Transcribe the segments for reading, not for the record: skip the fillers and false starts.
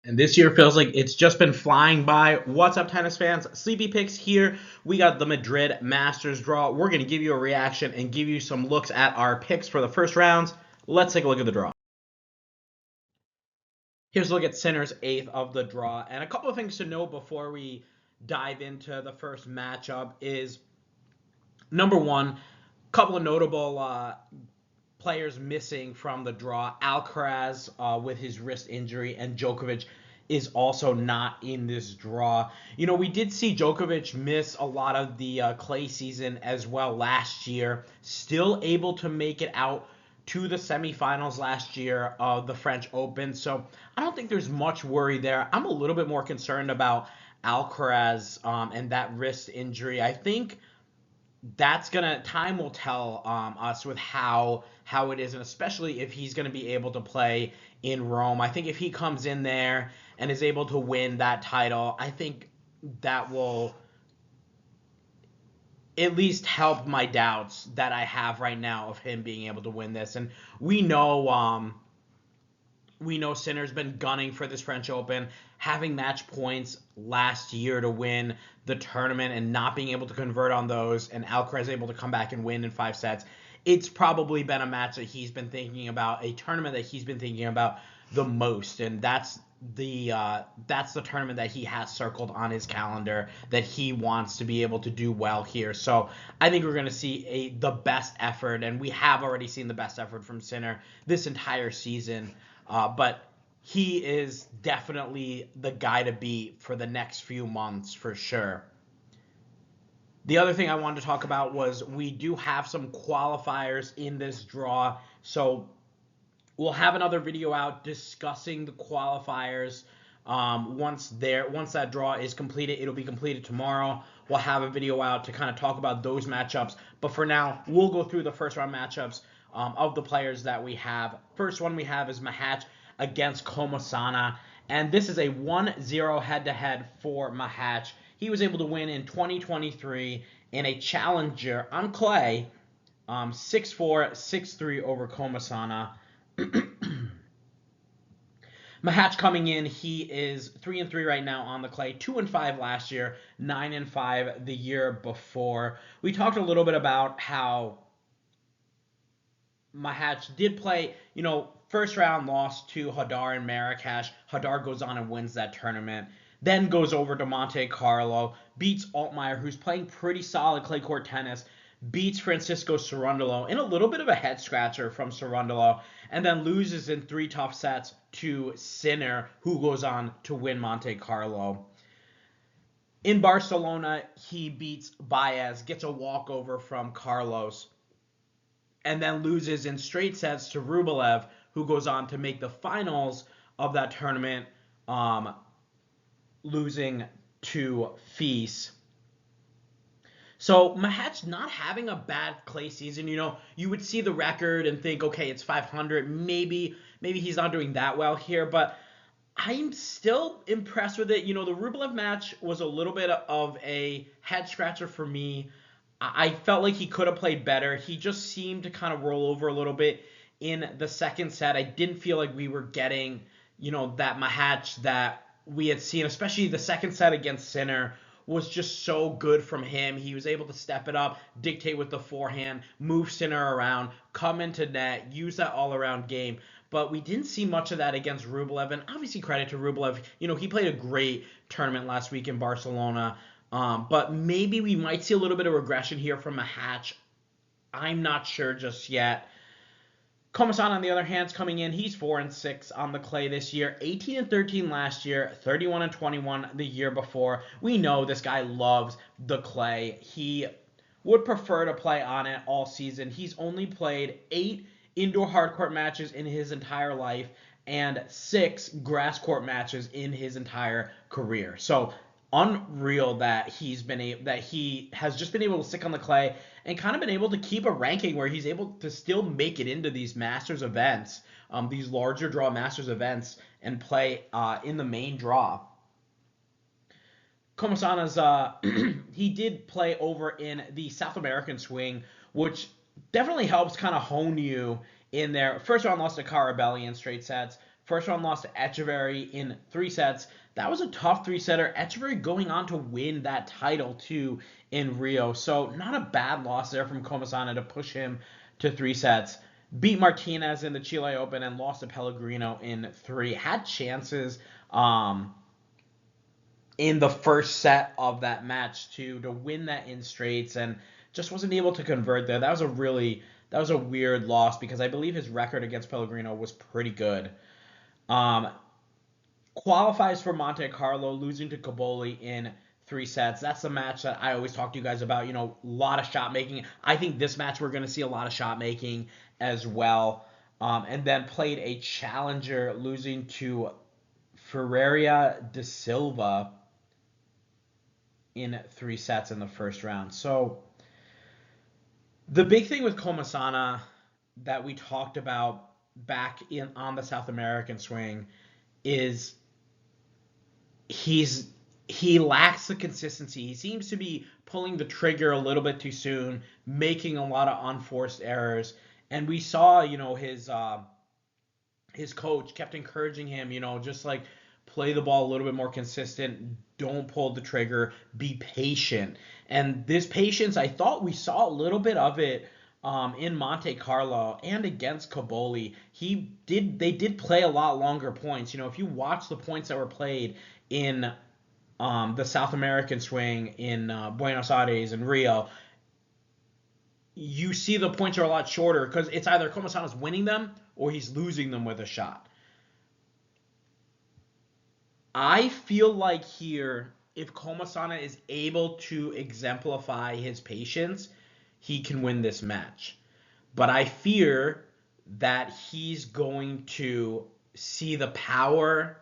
And this year feels like it's just been flying by. What's up, tennis fans? Sleepy Picks here. We got the Madrid Masters draw. We're going to give you a reaction and give you some looks at our picks for the first rounds. Let's take a look at the draw. Here's a look at Sinner's eighth of the draw. And a couple of things to note before we dive into the first matchup is number one, a couple of notable players missing from the draw. Alcaraz with his wrist injury, and Djokovic is also not in this draw. You know, we did see Djokovic miss a lot of the clay season as well last year, still able to make it out to the semifinals last year of the French Open. So I don't think there's much worry there. I'm a little bit more concerned about Alcaraz and that wrist injury. I think time will tell us with how it is, and especially if he's gonna be able to play in Rome. I think if he comes in there and is able to win that title, I think that will at least help my doubts that I have right now of him being able to win this. And we know Sinner's been gunning for this French Open, having match points last year to win the tournament and not being able to convert on those, and Alcaraz able to come back and win in 5 sets. It's probably been a match that he's been thinking about, a tournament that he's been thinking about the most, and that's the tournament that he has circled on his calendar that he wants to be able to do well here. So I think we're going to see the best effort, and we have already seen the best effort from Sinner this entire season. But he is definitely the guy to beat for the next few months for sure. The other thing I wanted to talk about was we do have some qualifiers in this draw. So we'll have another video out discussing the qualifiers. Once that draw is completed, it'll be completed tomorrow. We'll have a video out to kind of talk about those matchups. But for now, we'll go through the first round matchups of the players that we have. First one we have is Machac against Comesana. And this is a 1-0 head-to-head for Machac. He was able to win in 2023 in a challenger on clay, 6-4, 6-3 over Comesana. Machac coming in, he is 3-3 right now on the clay, 2-5 last year, 9-5 the year before. We talked a little bit about how Machac did play, first round loss to Jodar and Marrakesh. Jodar goes on and wins that tournament. Then goes over to Monte Carlo, beats Altmaier, who's playing pretty solid clay court tennis, beats Francisco Cerundolo in a little bit of a head scratcher from Cerundolo, and then loses in 3 tough sets to Sinner, who goes on to win Monte Carlo. In Barcelona, he beats Baez, gets a walkover from Carlos, and then loses in straight sets to Rublev, who goes on to make the finals of that tournament, losing to Fils. So Machac not having a bad clay season. You would see the record and think, okay, it's 500. Maybe he's not doing that well here, but I'm still impressed with it. The Rublev match was a little bit of a head scratcher for me. I felt like he could have played better. He just seemed to kind of roll over a little bit in the second set. I didn't feel like we were getting, that Machac that we had seen, especially the second set against Sinner was just so good from him. He was able to step it up, dictate with the forehand, move Sinner around, come into net, use that all-around game. But we didn't see much of that against Rublev, and obviously credit to Rublev. He played a great tournament last week in Barcelona. But maybe we might see a little bit of regression here from Machac. I'm not sure just yet. Comesana, on the other hand, is coming in. He's 4-6 on the clay this year, 18-13 last year, 31-21 the year before. We know this guy loves the clay. He would prefer to play on it all season. He's only played 8 indoor hardcourt matches in his entire life and 6 grass court matches in his entire career. So unreal that he has just been able to stick on the clay and kind of been able to keep a ranking where he's able to still make it into these Masters events, these larger draw Masters events, and play in the main draw. Comesana's he did play over in the South American swing, which definitely helps kind of hone you in there. First round loss to Carabelli in straight sets. First round loss to Echeverry in 3 sets. That was a tough 3-setter. Echeverry going on to win that title too in Rio. So not a bad loss there from Comesana to push him to 3 sets. Beat Martinez in the Chile Open and lost to Pellegrino in 3. Had chances in the first set of that match to win that in straights and just wasn't able to convert there. That was a weird loss because I believe his record against Pellegrino was pretty good. Qualifies for Monte Carlo, losing to Caboli in 3 sets. That's the match that I always talk to you guys about. A lot of shot making. I think this match we're going to see a lot of shot making as well. And then played a challenger, losing to Ferreira de Silva in 3 sets in the first round. So the big thing with Comesana that we talked about back on the South American swing is he lacks the consistency. He seems to be pulling the trigger a little bit too soon, making a lot of unforced errors. And we saw, his coach kept encouraging him, just like play the ball a little bit more consistent, don't pull the trigger, be patient. And this patience, I thought we saw a little bit of it in Monte Carlo and against Caboli. They did play a lot longer points. If you watch the points that were played in the South American swing in Buenos Aires and Rio, you see the points are a lot shorter because it's either Comesana's winning them or he's losing them with a shot. I feel like here, if Comesana is able to exemplify his patience, he can win this match. But I fear that he's going to see the power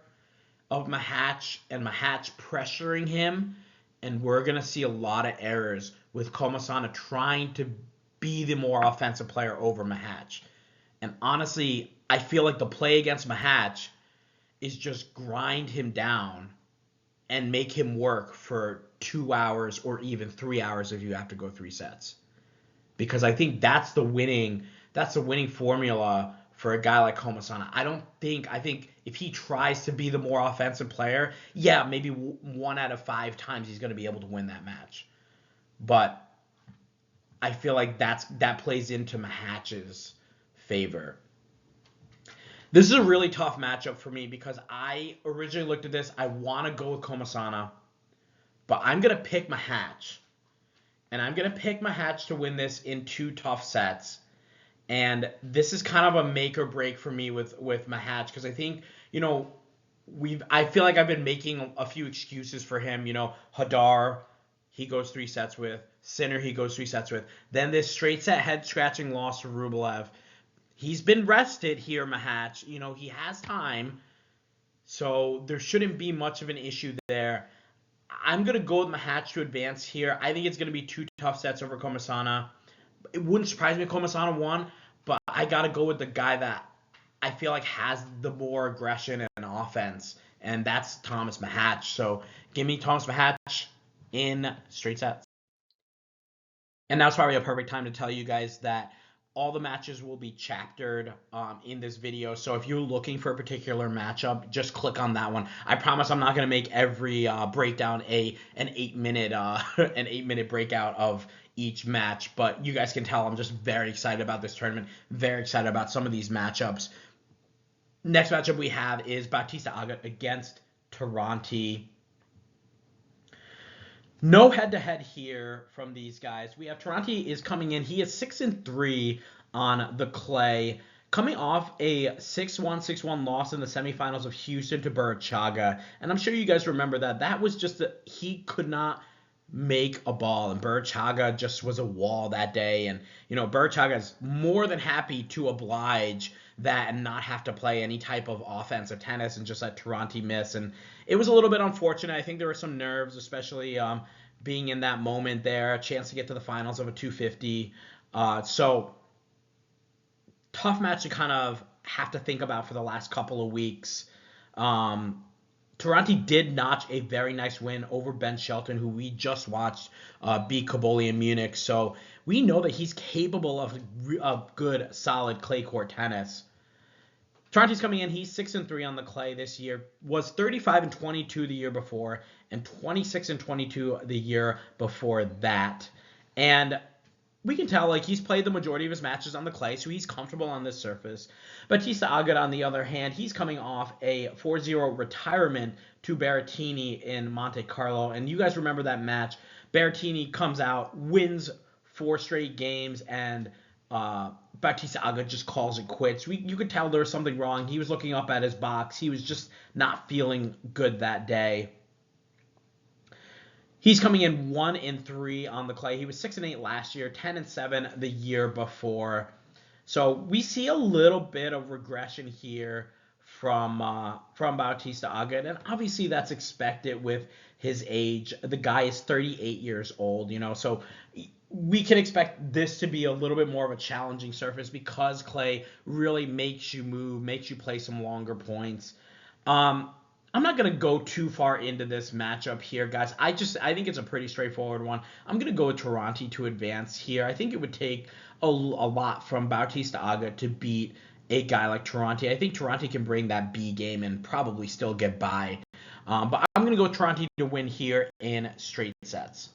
of Machac and Machac pressuring him, and we're going to see a lot of errors with Comesana trying to be the more offensive player over Machac. And honestly, I feel like the play against Machac is just grind him down and make him work for 2 hours or even 3 hours if you have to go 3 sets. Because I think that's the winning formula for a guy like Comesana. I think if he tries to be the more offensive player, yeah, maybe 1 out of 5 times he's going to be able to win that match. But I feel like that plays into Mahac's favor. This is a really tough matchup for me because I originally looked at this. I want to go with Comesana, but I'm going to pick Machac. And I'm going to pick Machac to win this in 2 tough sets. And this is kind of a make or break for me with Machac because I think, I feel like I've been making a few excuses for him. Jodar, he goes 3 sets with. Sinner, he goes 3 sets with. Then this straight set head-scratching loss to Rublev. He's been rested here, Machac. He has time. So there shouldn't be much of an issue there. I'm going to go with Machac to advance here. I think it's going to be 2 tough sets over Comesana. It wouldn't surprise me if Comesana won, but I got to go with the guy that I feel like has the more aggression and offense, and that's Thomas Machac. So give me Thomas Machac in straight sets. And now's probably a perfect time to tell you guys that all the matches will be chaptered in this video. So if you're looking for a particular matchup, just click on that one. I promise I'm not going to make every breakdown an 8-minute breakout of each match. But you guys can tell I'm just very excited about this tournament. Very excited about some of these matchups. Next matchup we have is Bautista Agut against Tirante. No head-to-head here from these guys. We have Tirante is coming in. He is 6-3 on the clay, coming off a 6-1, 6-1 loss in the semifinals of Houston to Berrettini. And I'm sure you guys remember that. That was just he could not make a ball, and Berrettini just was a wall that day. And, Berrettini is more than happy to oblige that and not have to play any type of offensive tennis and just let Tirante miss. And it was a little bit unfortunate. I think there were some nerves, especially being in that moment there, a chance to get to the finals of a 250. So tough match to kind of have to think about for the last couple of weeks. Tirante did notch a very nice win over Ben Shelton, who we just watched beat Caboli in Munich. So we know that he's capable of good, solid clay court tennis. Tirante's coming in. He's 6-3 on the clay this year. Was 35-22 the year before, and 26-22 the year before that. And we can tell, like, he's played the majority of his matches on the clay, so he's comfortable on this surface. Bautista Agut, on the other hand, he's coming off a 4-0 retirement to Berrettini in Monte Carlo. And you guys remember that match. Berrettini comes out, wins 4 straight games, and Bautista Agut just calls it quits. You could tell there was something wrong. He was looking up at his box. He was just not feeling good that day. He's coming in 1-3 on the clay. He was 6-8 last year, 10-7 the year before. So we see a little bit of regression here from Bautista Agut, and obviously that's expected with his age. The guy is 38 years old, so we can expect this to be a little bit more of a challenging surface because clay really makes you move, makes you play some longer points. I'm not going to go too far into this matchup here, guys. I think it's a pretty straightforward one. I'm going to go with Tirante to advance here. I think it would take a lot from Bautista Agut to beat a guy like Tirante. I think Tirante can bring that B game and probably still get by. But I'm going to go with Tirante to win here in straight sets.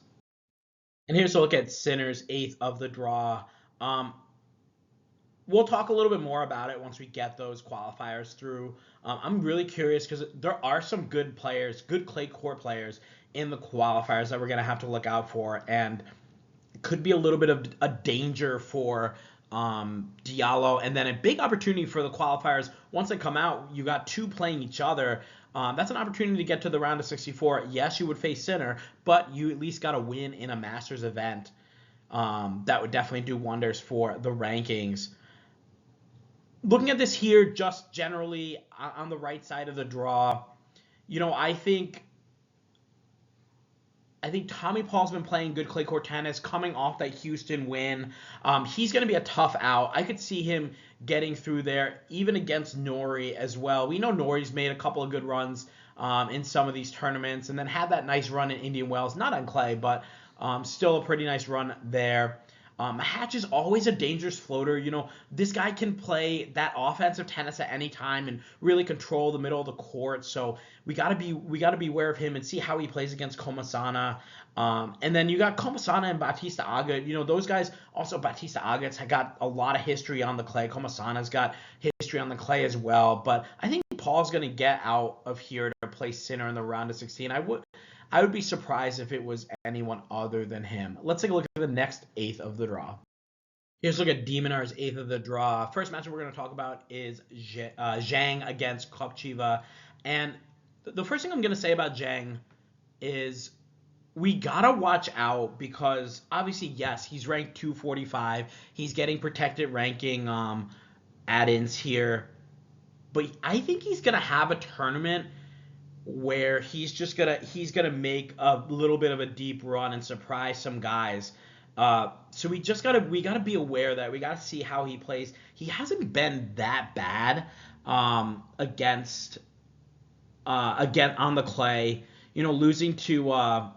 And here's a look at Sinner's 8th of the draw. We'll talk a little bit more about it once we get those qualifiers through. I'm really curious because there are some good players, good clay court players in the qualifiers that we're going to have to look out for, and it could be a little bit of a danger for Diallo, and then a big opportunity for the qualifiers. Once they come out, you got 2 playing each other. That's an opportunity to get to the round of 64. Yes, you would face Sinner, but you at least got to win in a Masters event. That would definitely do wonders for the rankings. Looking at this here, just generally on the right side of the draw, I think Tommy Paul's been playing good clay court tennis, coming off that Houston win. He's going to be a tough out. I could see him getting through there, even against Norrie as well. We know Norrie's made a couple of good runs in some of these tournaments, and then had that nice run in Indian Wells, not on clay, but still a pretty nice run there. Machac is always a dangerous floater. This guy can play that offensive tennis at any time and really control the middle of the court. So we gotta be aware of him and see how he plays against Comesana. And then you got Comesana and Bautista Agut. Those guys. Also, Bautista Agut's got a lot of history on the clay. Comesana's got history on the clay as well. But I think Paul's gonna get out of here to play Sinner in the round of 16. I would be surprised if it was anyone other than him. Let's take a look at the next 8th of the draw. Here's a look at Minaur's 8th of the draw. First matchup we're going to talk about is Zhang against Kopriva. And the first thing I'm going to say about Zhang is we got to watch out because obviously, yes, he's ranked 245. He's getting protected ranking add-ins here. But I think he's going to have a tournament where he's gonna make a little bit of a deep run and surprise some guys. So we gotta be aware that we gotta see how he plays. He hasn't been that bad against again on the clay. Losing to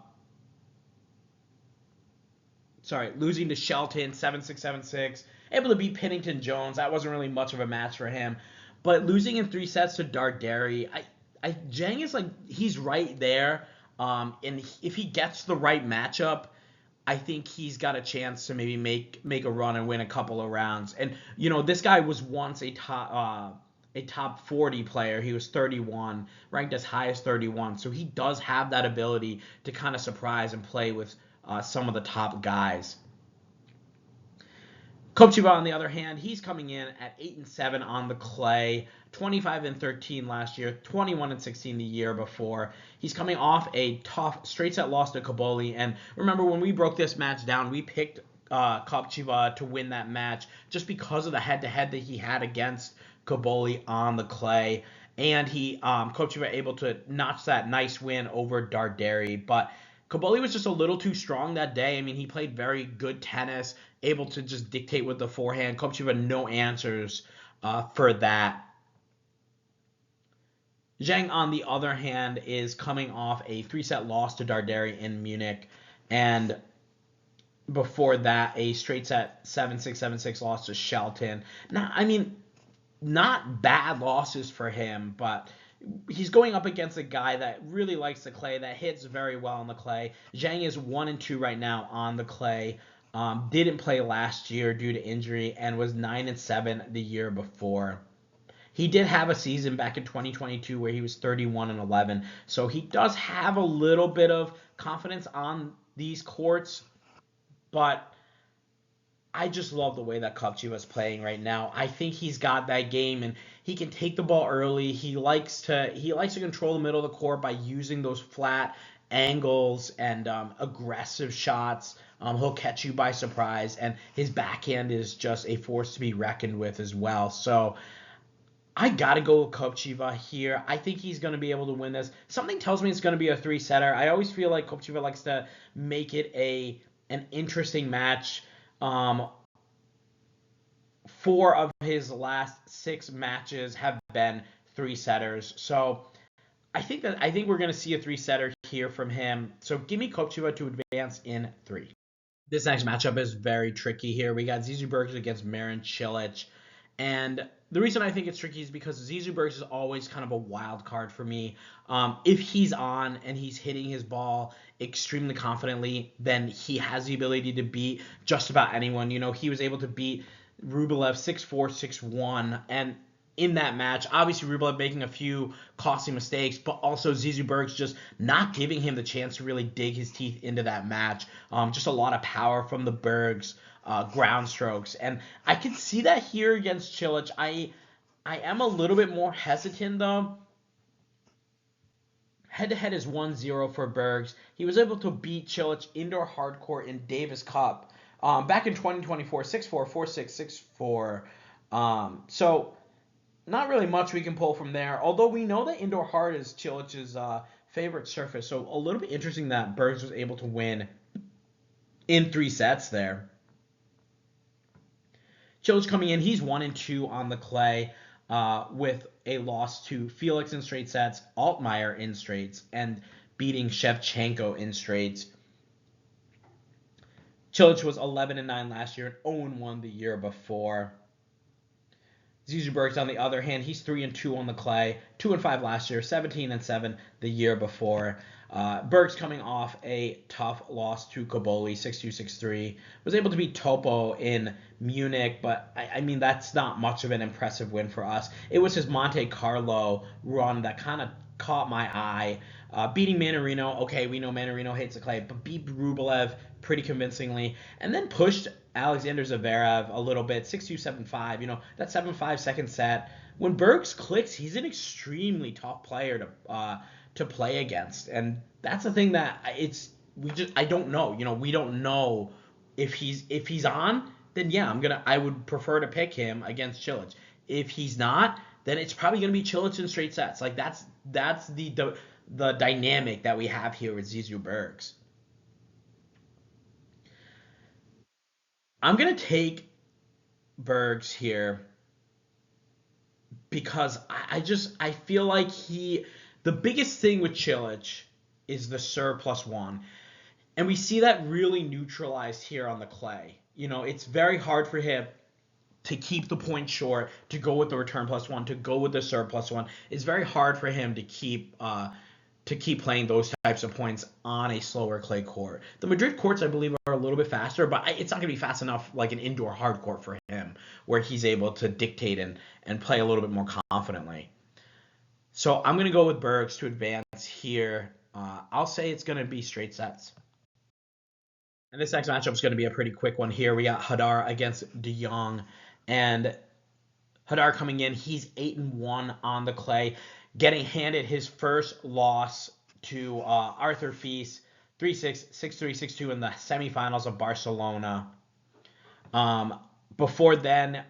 Shelton 7-6, 7-6. Able to beat Pennington Jones. That wasn't really much of a match for him. But losing in 3 sets to Darderi, Zhang is he's right there, and if he gets the right matchup, I think he's got a chance to maybe make a run and win a couple of rounds. And this guy was once a top 40 player. He was 31, ranked as high as 31, so he does have that ability to kind of surprise and play with some of the top guys. Kopriva, on the other hand, he's coming in at 8-7 on the clay, 25-13 last year, 21-16 the year before. He's coming off a tough straight set loss to Kaboli, and remember when we broke this match down, we picked Kopriva to win that match just because of the head-to-head that he had against Kaboli on the clay, and Kopriva able to notch that nice win over Darderi, but Kaboli was just a little too strong that day. I mean, he played very good tennis, able to just dictate with the forehand. Kopriva, no answers for that. Zhang, on the other hand, is coming off a 3-set loss to Darderi in Munich, and before that, a straight set 7-6, 7-6 loss to Shelton. Now, I mean, not bad losses for him, but he's going up against a guy that really likes the clay, that hits very well on the clay. Zhang is 1-2 right now on the clay. Didn't play last year due to injury and was 9-7 the year before. He did have a season back in 2022 where he was 31-11, so he does have a little bit of confidence on these courts, but I just love the way that Kopriva playing right now. I think he's got that game, and he can take the ball early. He likes to control the middle of the court by using those flat angles and aggressive shots. He'll catch you by surprise, and his backhand is just a force to be reckoned with as well. So I got to go with Kopriva here. I think he's going to be able to win this. Something tells me it's going to be a three-setter. I always feel like Kopriva likes to make it an interesting match. 4 of his last 6 matches have been 3-setters. So I think we're going to see a 3-setter here from him. So give me Kopriva to advance in 3. This next matchup is very tricky here. We got Zizou Bergs against Marin Cilic. And the reason I think it's tricky is because Zizou Bergs is always kind of a wild card for me. If he's on and he's hitting his ball extremely confidently, then he has the ability to beat just about anyone. He was able to beat Rublev 6-4, 6-1, and in that match, obviously Rublev making a few costly mistakes, but also Zizou Bergs just not giving him the chance to really dig his teeth into that match. Just a lot of power from the Bergs. Ground strokes, and I can see that here against Cilic. I am a little bit more hesitant though. Head-to-head is 1-0 for Bergs. He was able to beat Cilic indoor hardcourt in Davis Cup back in 2024, 6-4, 4-6, 6-4. So not really much we can pull from there, although we know that indoor hard is Cilic's favorite surface, so a little bit interesting that Bergs was able to win in 3 sets there. Cilic coming in, he's 1-2 on the clay with a loss to Felix in straight sets, Altmaier in straights, and beating Shevchenko in straights. Cilic was 11-9 last year and 0-1 the year before. Zizou Bergs, on the other hand, he's 3-2 on the clay, 2-5 last year, 17-7 the year before. Bergs coming off a tough loss to Kaboli, 6-2, 6-3. Was able to beat Topo in Munich, but I mean, that's not much of an impressive win for us. It was his Monte Carlo run that kind of caught my eye. Beating Mannarino, okay, we know Mannarino hates the clay, but beat Rublev pretty convincingly, and then pushed Alexander Zverev a little bit, 6-2, 7-5. That 7-5 second set. When Bergs clicks, he's an extremely tough player to play against, and that's the thing that I don't know. We don't know if he's on. Then yeah, I would prefer to pick him against Cilic. If he's not, then it's probably gonna be Cilic in straight sets. Like that's the dynamic that we have here with Zizou Bergs. I'm gonna take Bergs here because I feel like the biggest thing with Cilic is the serve +1. And we see that really neutralized here on the clay. It's very hard for him to keep the point short, to go with the return +1, to go with the serve +1. It's very hard for him to keep playing those types of points on a slower clay court. The Madrid courts, I believe, are a little bit faster, but it's not going to be fast enough like an indoor hard court for him, where he's able to dictate and play a little bit more confidently. So I'm going to go with Bergs to advance here. I'll say it's going to be straight sets. And this next matchup is going to be a pretty quick one here. We got Jodar against Jong. And Jodar coming in, he's 8-1 on the clay, getting handed his first loss to Arthur Fils, 3-6, 6-3, 6-2 in the semifinals of Barcelona. Before then,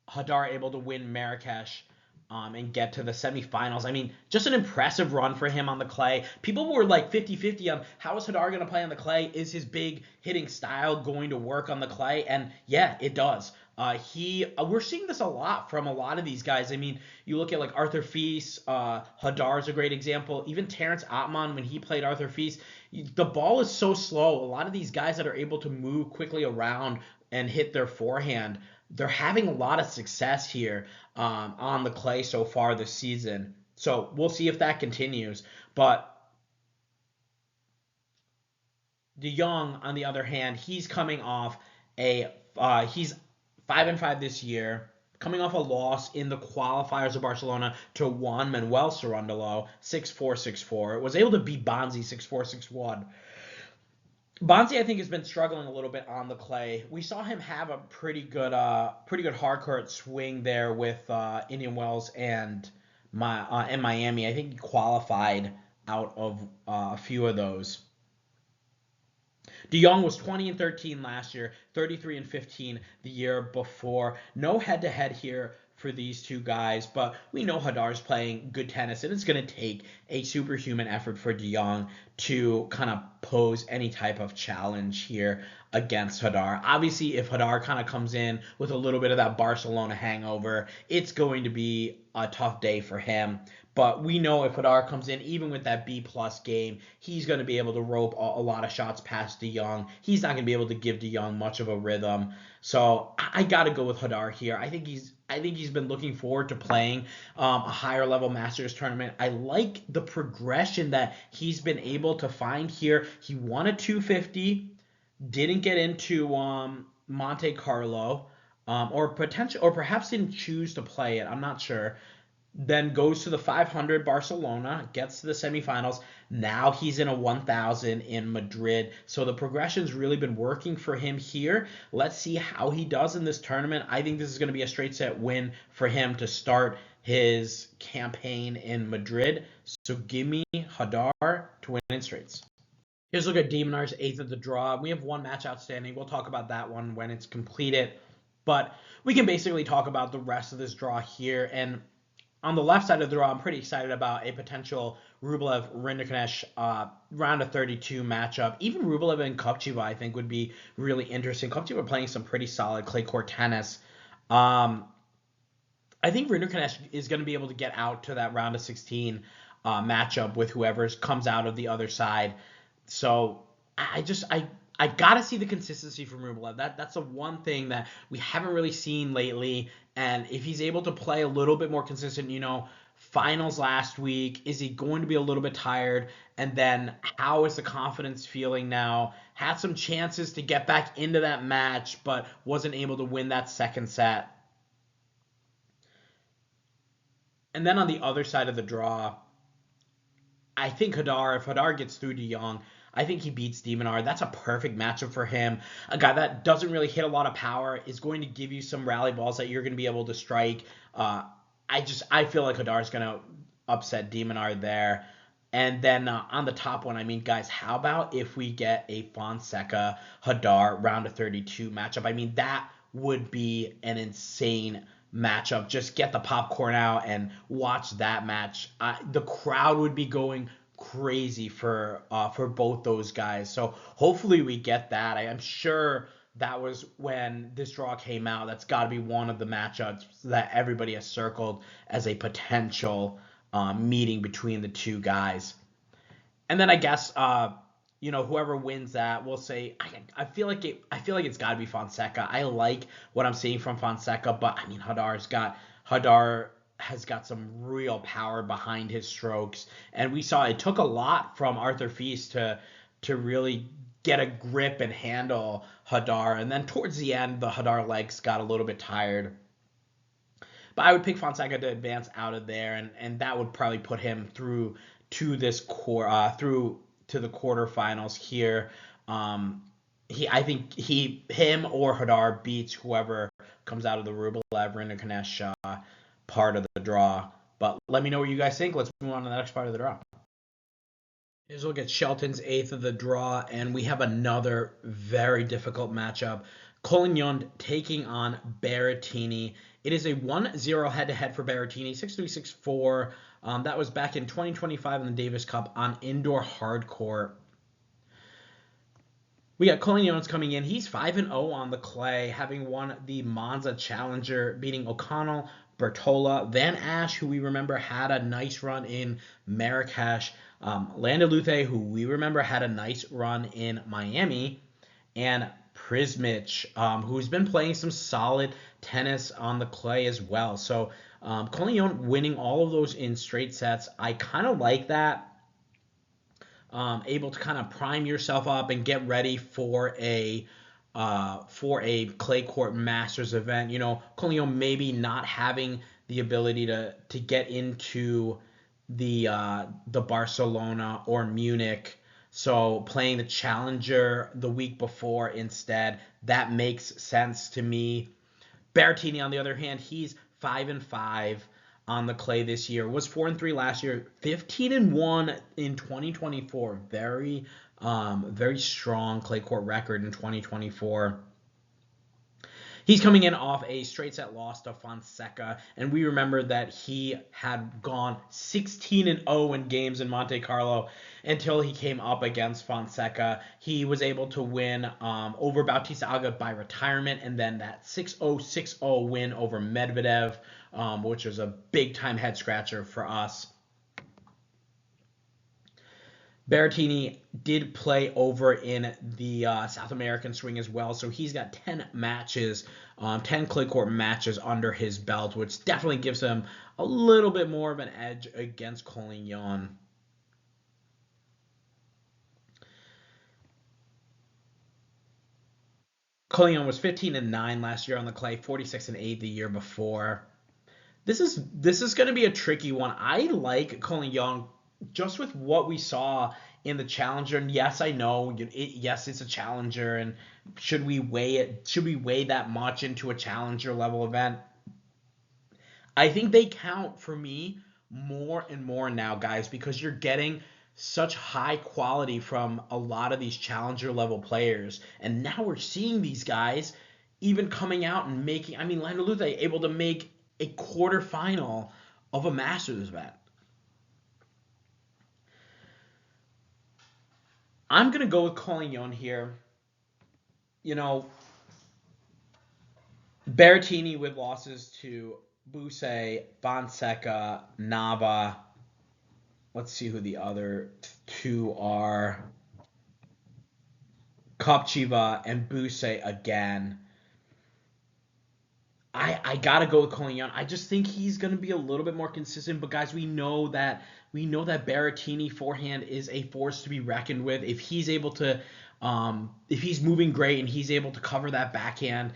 Jodar able to win Marrakesh and get to the semifinals. I mean, just an impressive run for him on the clay. People were like 50-50 on how is Jodar going to play on the clay? Is his big hitting style going to work on the clay? And yeah, it does. We're seeing this a lot from a lot of these guys. I mean, you look at like Arthur Fils, Jodar's a great example. Even Terence Ottman, when he played Arthur Fils, the ball is so slow. A lot of these guys that are able to move quickly around and hit their forehand, they're having a lot of success here on the clay so far this season. So we'll see if that continues. But Jong, on the other hand, he's coming off he's 5-5 this year, coming off a loss in the qualifiers of Barcelona to Juan Manuel Cerundolo, 6-4, 6-4. Was able to beat Bonzi 6-4, 6-1. Bonzi, I think, has been struggling a little bit on the clay. We saw him have a pretty good hardcourt swing there with Indian Wells and Miami. I think he qualified out of a few of those. De Jong was 20-13 last year, 33-15 the year before. No head-to-head here for these two guys, but we know Hadar's playing good tennis, and it's going to take a superhuman effort for De Jong to kind of pose any type of challenge here against Hadar. Obviously, if Hadar kind of comes in with a little bit of that Barcelona hangover, it's going to be a tough day for him. But we know if Hadar comes in, even with that B-plus game, he's going to be able to rope a lot of shots past De Jong. He's not going to be able to give De Jong much of a rhythm. So I got to go with Hadar here. I think he's been looking forward to playing a higher level Masters tournament. I like the progression that he's been able to find here. He won a 250, didn't get into Monte Carlo, or perhaps didn't choose to play it. I'm not sure. Then goes to the 500 Barcelona, gets to the semifinals. Now he's in a 1,000 in Madrid. So the progression's really been working for him here. Let's see how he does in this tournament. I think this is going to be a straight set win for him to start his campaign in Madrid. So give me Hadar to win in straights. Here's a look at de Minar's 8th of the draw. We have one match outstanding. We'll talk about that one when it's completed. But we can basically talk about the rest of this draw here. And on the left side of the draw, I'm pretty excited about a potential Rublev-Rinderknecht round of 32 matchup. Even Rublev and Kopriva, I think, would be really interesting. Kopriva playing some pretty solid clay court tennis. I think Rinderknecht is going to be able to get out to that round of 16 matchup with whoever comes out of the other side. So I got to see the consistency from Rublev. That's the one thing that we haven't really seen lately. And if he's able to play a little bit more consistent, finals last week, is he going to be a little bit tired? And then how is the confidence feeling now? Had some chances to get back into that match, but wasn't able to win that second set. And then on the other side of the draw, I think if Hadar gets through De Jong, I think he beats de Minaur. That's a perfect matchup for him. A guy that doesn't really hit a lot of power is going to give you some rally balls that you're going to be able to strike. I feel like Hadar is going to upset de Minaur there. And then on the top one, guys, how about if we get a Fonseca Hadar round of 32 matchup? That would be an insane matchup. Just get the popcorn out and watch that match. The crowd would be going crazy for both those guys. So hopefully we get that. I'm sure that was when this draw came out. That's got to be one of the matchups that everybody has circled as a potential meeting between the two guys. And then I guess whoever wins that, we'll say I feel like it's got to be Fonseca. I like what I'm seeing from Fonseca, but Hadar has got some real power behind his strokes, and we saw it took a lot from Arthur Feast to really get a grip and handle Hadar, and then towards the end the Hadar legs got a little bit tired. But I would pick Fonseca to advance out of there, and that would probably put him through to the quarterfinals here. I think him or Hadar beats whoever comes out of the Rublev-Rinderknecht part of the draw. But let me know what you guys think. Let's move on to the next part of the draw. Here's a look at Shelton's 8th of the draw, and we have another very difficult matchup. Collignon taking on Berrettini. It is a 1-0 head-to-head for Berrettini, 6-3, 6-4. That was back in 2025 in the Davis Cup on indoor hard court. We got Collignon's coming in. He's 5-0 on the clay, having won the Monza Challenger, beating O'Connell, Bertola, Van Ash, who we remember had a nice run in Marrakesh, Landeluthe, who we remember had a nice run in Miami, and Prismic, who's been playing some solid tennis on the clay as well. So Collignon winning all of those in straight sets. I kind of like that. Able to kind of prime yourself up and get ready for a clay court Masters event. Collignon maybe not having the ability to get into the Barcelona or Munich, so playing the Challenger the week before instead, that makes sense to me. Berrettini, on the other hand, he's 5-5 on the clay this year. Was 4-3 last year. 15-1 in 2024. Very, very strong clay court record in 2024. He's coming in off a straight set loss to Fonseca, and we remember that he had gone 16-0 in games in Monte Carlo until he came up against Fonseca. He was able to win over Bautista Agut by retirement, and then that 6-0, 6-0 win over Medvedev, which was a big-time head-scratcher for us. Berrettini did play over in the South American swing as well, so he's got 10 matches, 10 clay court matches under his belt, which definitely gives him a little bit more of an edge against Collignon. Collignon was 15-9 last year on the clay, 46-8 the year before. This is going to be a tricky one. I like Collignon just with what we saw in the Challenger. And yes, I know, yes, it's a Challenger, and should we weigh it? Should we weigh that much into a Challenger level event? I think they count for me more and more now, guys, because you're getting such high quality from a lot of these Challenger level players, and now we're seeing these guys even coming out and making. I mean, Lando Luthe able to make a quarterfinal of a Masters event. I'm going to go with Collignon here. Berrettini with losses to Buse, Fonseca, Nava. Let's see who the other two are. Kopriva and Buse again. I gotta go with Collignon. I just think he's gonna be a little bit more consistent. But guys, we know that Berrettini forehand is a force to be reckoned with. If he's able to, if he's moving great and he's able to cover that backhand,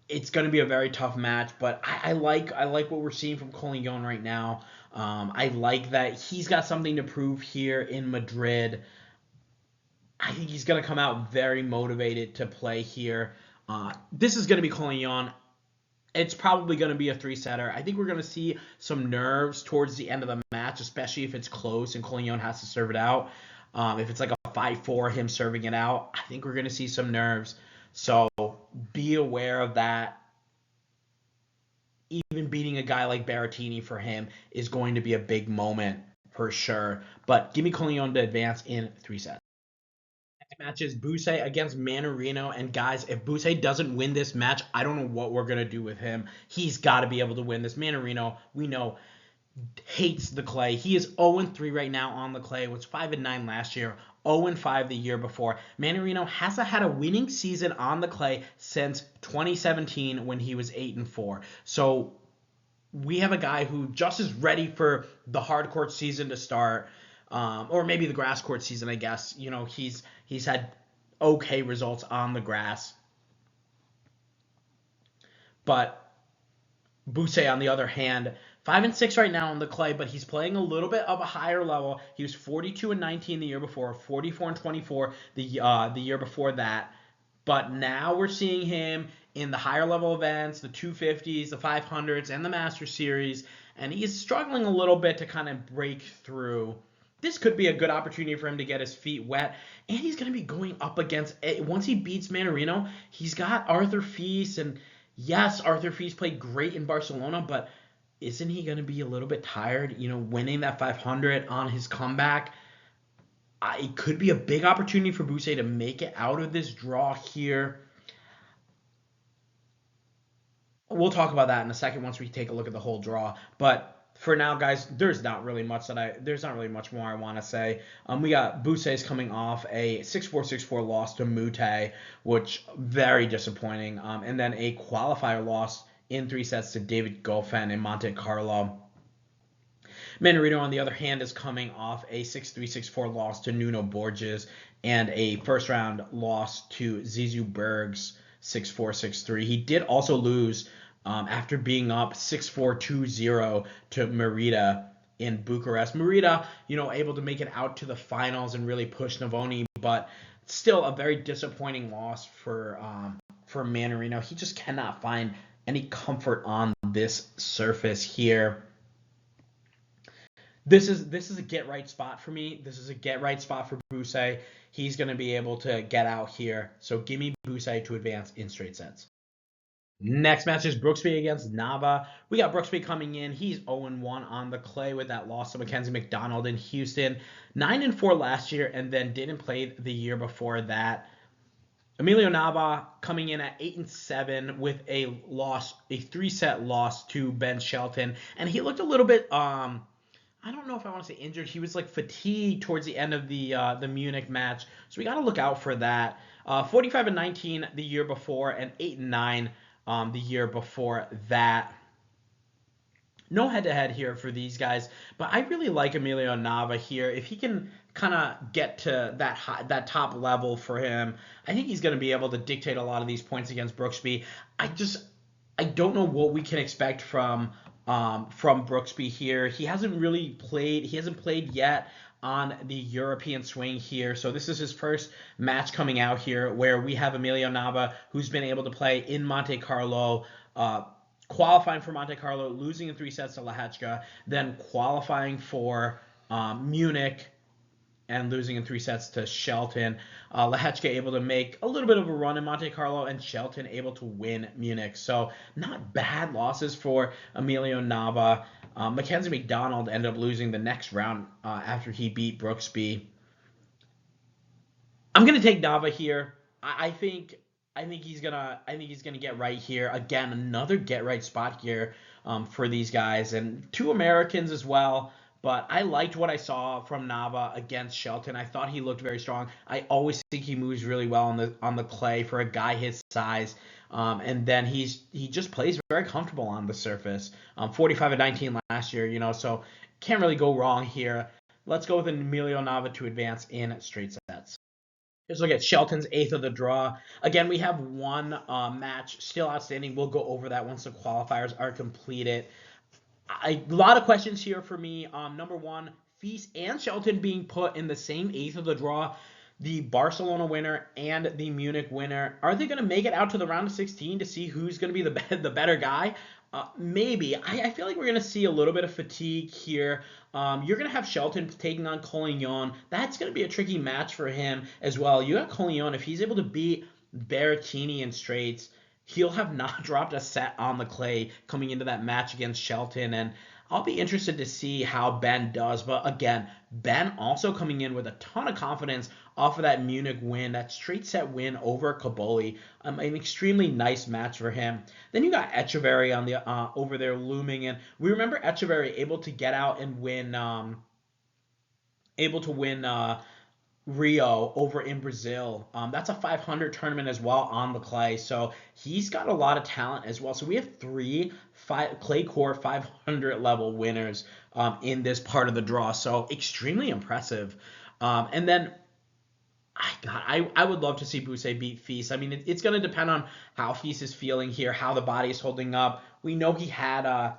it's gonna be a very tough match. But I like what we're seeing from Collignon right now. I like that he's got something to prove here in Madrid. I think he's gonna come out very motivated to play here. This is gonna be Collignon. It's probably going to be a 3-setter. I think we're going to see some nerves towards the end of the match, especially if it's close and Collignon has to serve it out. If it's like a 5-4, him serving it out, I think we're going to see some nerves. So be aware of that. Even beating a guy like Berrettini for him is going to be a big moment for sure. But give me Collignon to advance in 3 sets. Match is Buse against Mannarino, and guys, if Buse doesn't win this match, I don't know what we're gonna do with him. He's got to be able to win this. Mannarino, we know, hates the clay. He is 0-3 right now on the clay. Was 5-9 last year, 0-5 the year before. Mannarino hasn't had a winning season on the clay since 2017 when he was 8-4. So we have a guy who just is ready for the hard court season to start. Or maybe the grass court season, I guess. He's had okay results on the grass. But Buse, on the other hand, 5-6 right now on the clay, but he's playing a little bit of a higher level. He was 42-19 the year before, 44-24 the year before that. But now we're seeing him in the higher level events, the 250s, the 500s, and the Master Series, and he's struggling a little bit to kind of break through. This could be a good opportunity for him to get his feet wet, and he's going to be going up against, once he beats Mannarino, he's got Arthur Fils, and yes, Arthur Fils played great in Barcelona, but isn't he going to be a little bit tired, winning that 500 on his comeback? It could be a big opportunity for Buse to make it out of this draw here. We'll talk about that in a second once we take a look at the whole draw, but for now, guys, there's not really much more I want to say. We got Buse's coming off a 6-4, 6-4 loss to Mute, which very disappointing. And then a qualifier loss in 3 sets to David Goffin in Monte Carlo. Mannarino, on the other hand, is coming off a 6-3, 6-4 loss to Nuno Borges and a first-round loss to Zizou Bergs, 6-4, 6-3. He did also lose after being up 6-4, 2-0 to Merida in Bucharest. Merida, able to make it out to the finals and really push Navoni, but still a very disappointing loss for Mannarino. He just cannot find any comfort on this surface here. This is a get-right spot for me. This is a get-right spot for Buse. He's going to be able to get out here. So give me Buse to advance in straight sets. Next match is Brooksby against Nava. We got Brooksby coming in. He's 0-1 on the clay with that loss to Mackenzie McDonald in Houston. 9-4 last year and then didn't play the year before that. Emilio Nava coming in at 8-7 with a 3-set loss to Ben Shelton. And he looked a little bit I don't know if I want to say injured. He was like fatigued towards the end of the Munich match, so we got to look out for that. 45-19 the year before, and 8-9 the year before that. No head-to-head here for these guys, but I really like Emilio Nava here. If he can kind of get to that top level for him, I think he's going to be able to dictate a lot of these points against Brooksby. I don't know what we can expect from Brooksby here. He hasn't played yet on the European swing here. So this is his first match coming out here where we have Emilio Nava, who's been able to play in Monte Carlo, qualifying for Monte Carlo, losing in 3 sets to Lehechka, then qualifying for Munich and losing in 3 sets to Shelton. Lehechka able to make a little bit of a run in Monte Carlo, and Shelton able to win Munich. So not bad losses for Emilio Nava. Mackenzie McDonald ended up losing the next round after he beat Brooksby. I'm gonna take Nava here. I think he's gonna get right here. Again, another get right spot here for these guys, and 2 Americans as well. But I liked what I saw from Nava against Shelton. I thought he looked very strong. I always think he moves really well on the clay for a guy his size. And then he just plays very comfortable on the surface. 45-19 last year, so can't really go wrong here. Let's go with Emilio Nava to advance in straight sets. Let's look at Shelton's 8th of the draw. Again, we have one match still outstanding. We'll go over that once the qualifiers are completed. A lot of questions here for me. Number one, Feast and Shelton being put in the same 8th of the draw. The Barcelona winner and the Munich winner. Are they going to make it out to the round of 16 to see who's going to be the better guy? Maybe. I feel like we're going to see a little bit of fatigue here. You're going to have Shelton taking on Collignon. That's going to be a tricky match for him as well. You got Collignon. If he's able to beat Berrettini in straights, he'll have not dropped a set on the clay coming into that match against Shelton, and I'll be interested to see how Ben does. But again, Ben also coming in with a ton of confidence off of that Munich win, that straight set win over Kaboli. An extremely nice match for him. Then you got Echeverry on the over there looming, and we remember Echeverry able to get out and win, Rio over in Brazil. That's a 500 tournament as well on the clay. So he's got a lot of talent as well. So we have 3 clay court 500 level winners in this part of the draw. So extremely impressive. And then I would love to see Buse beat Feast. I mean, it's going to depend on how Feast is feeling here, how the body is holding up. We know he had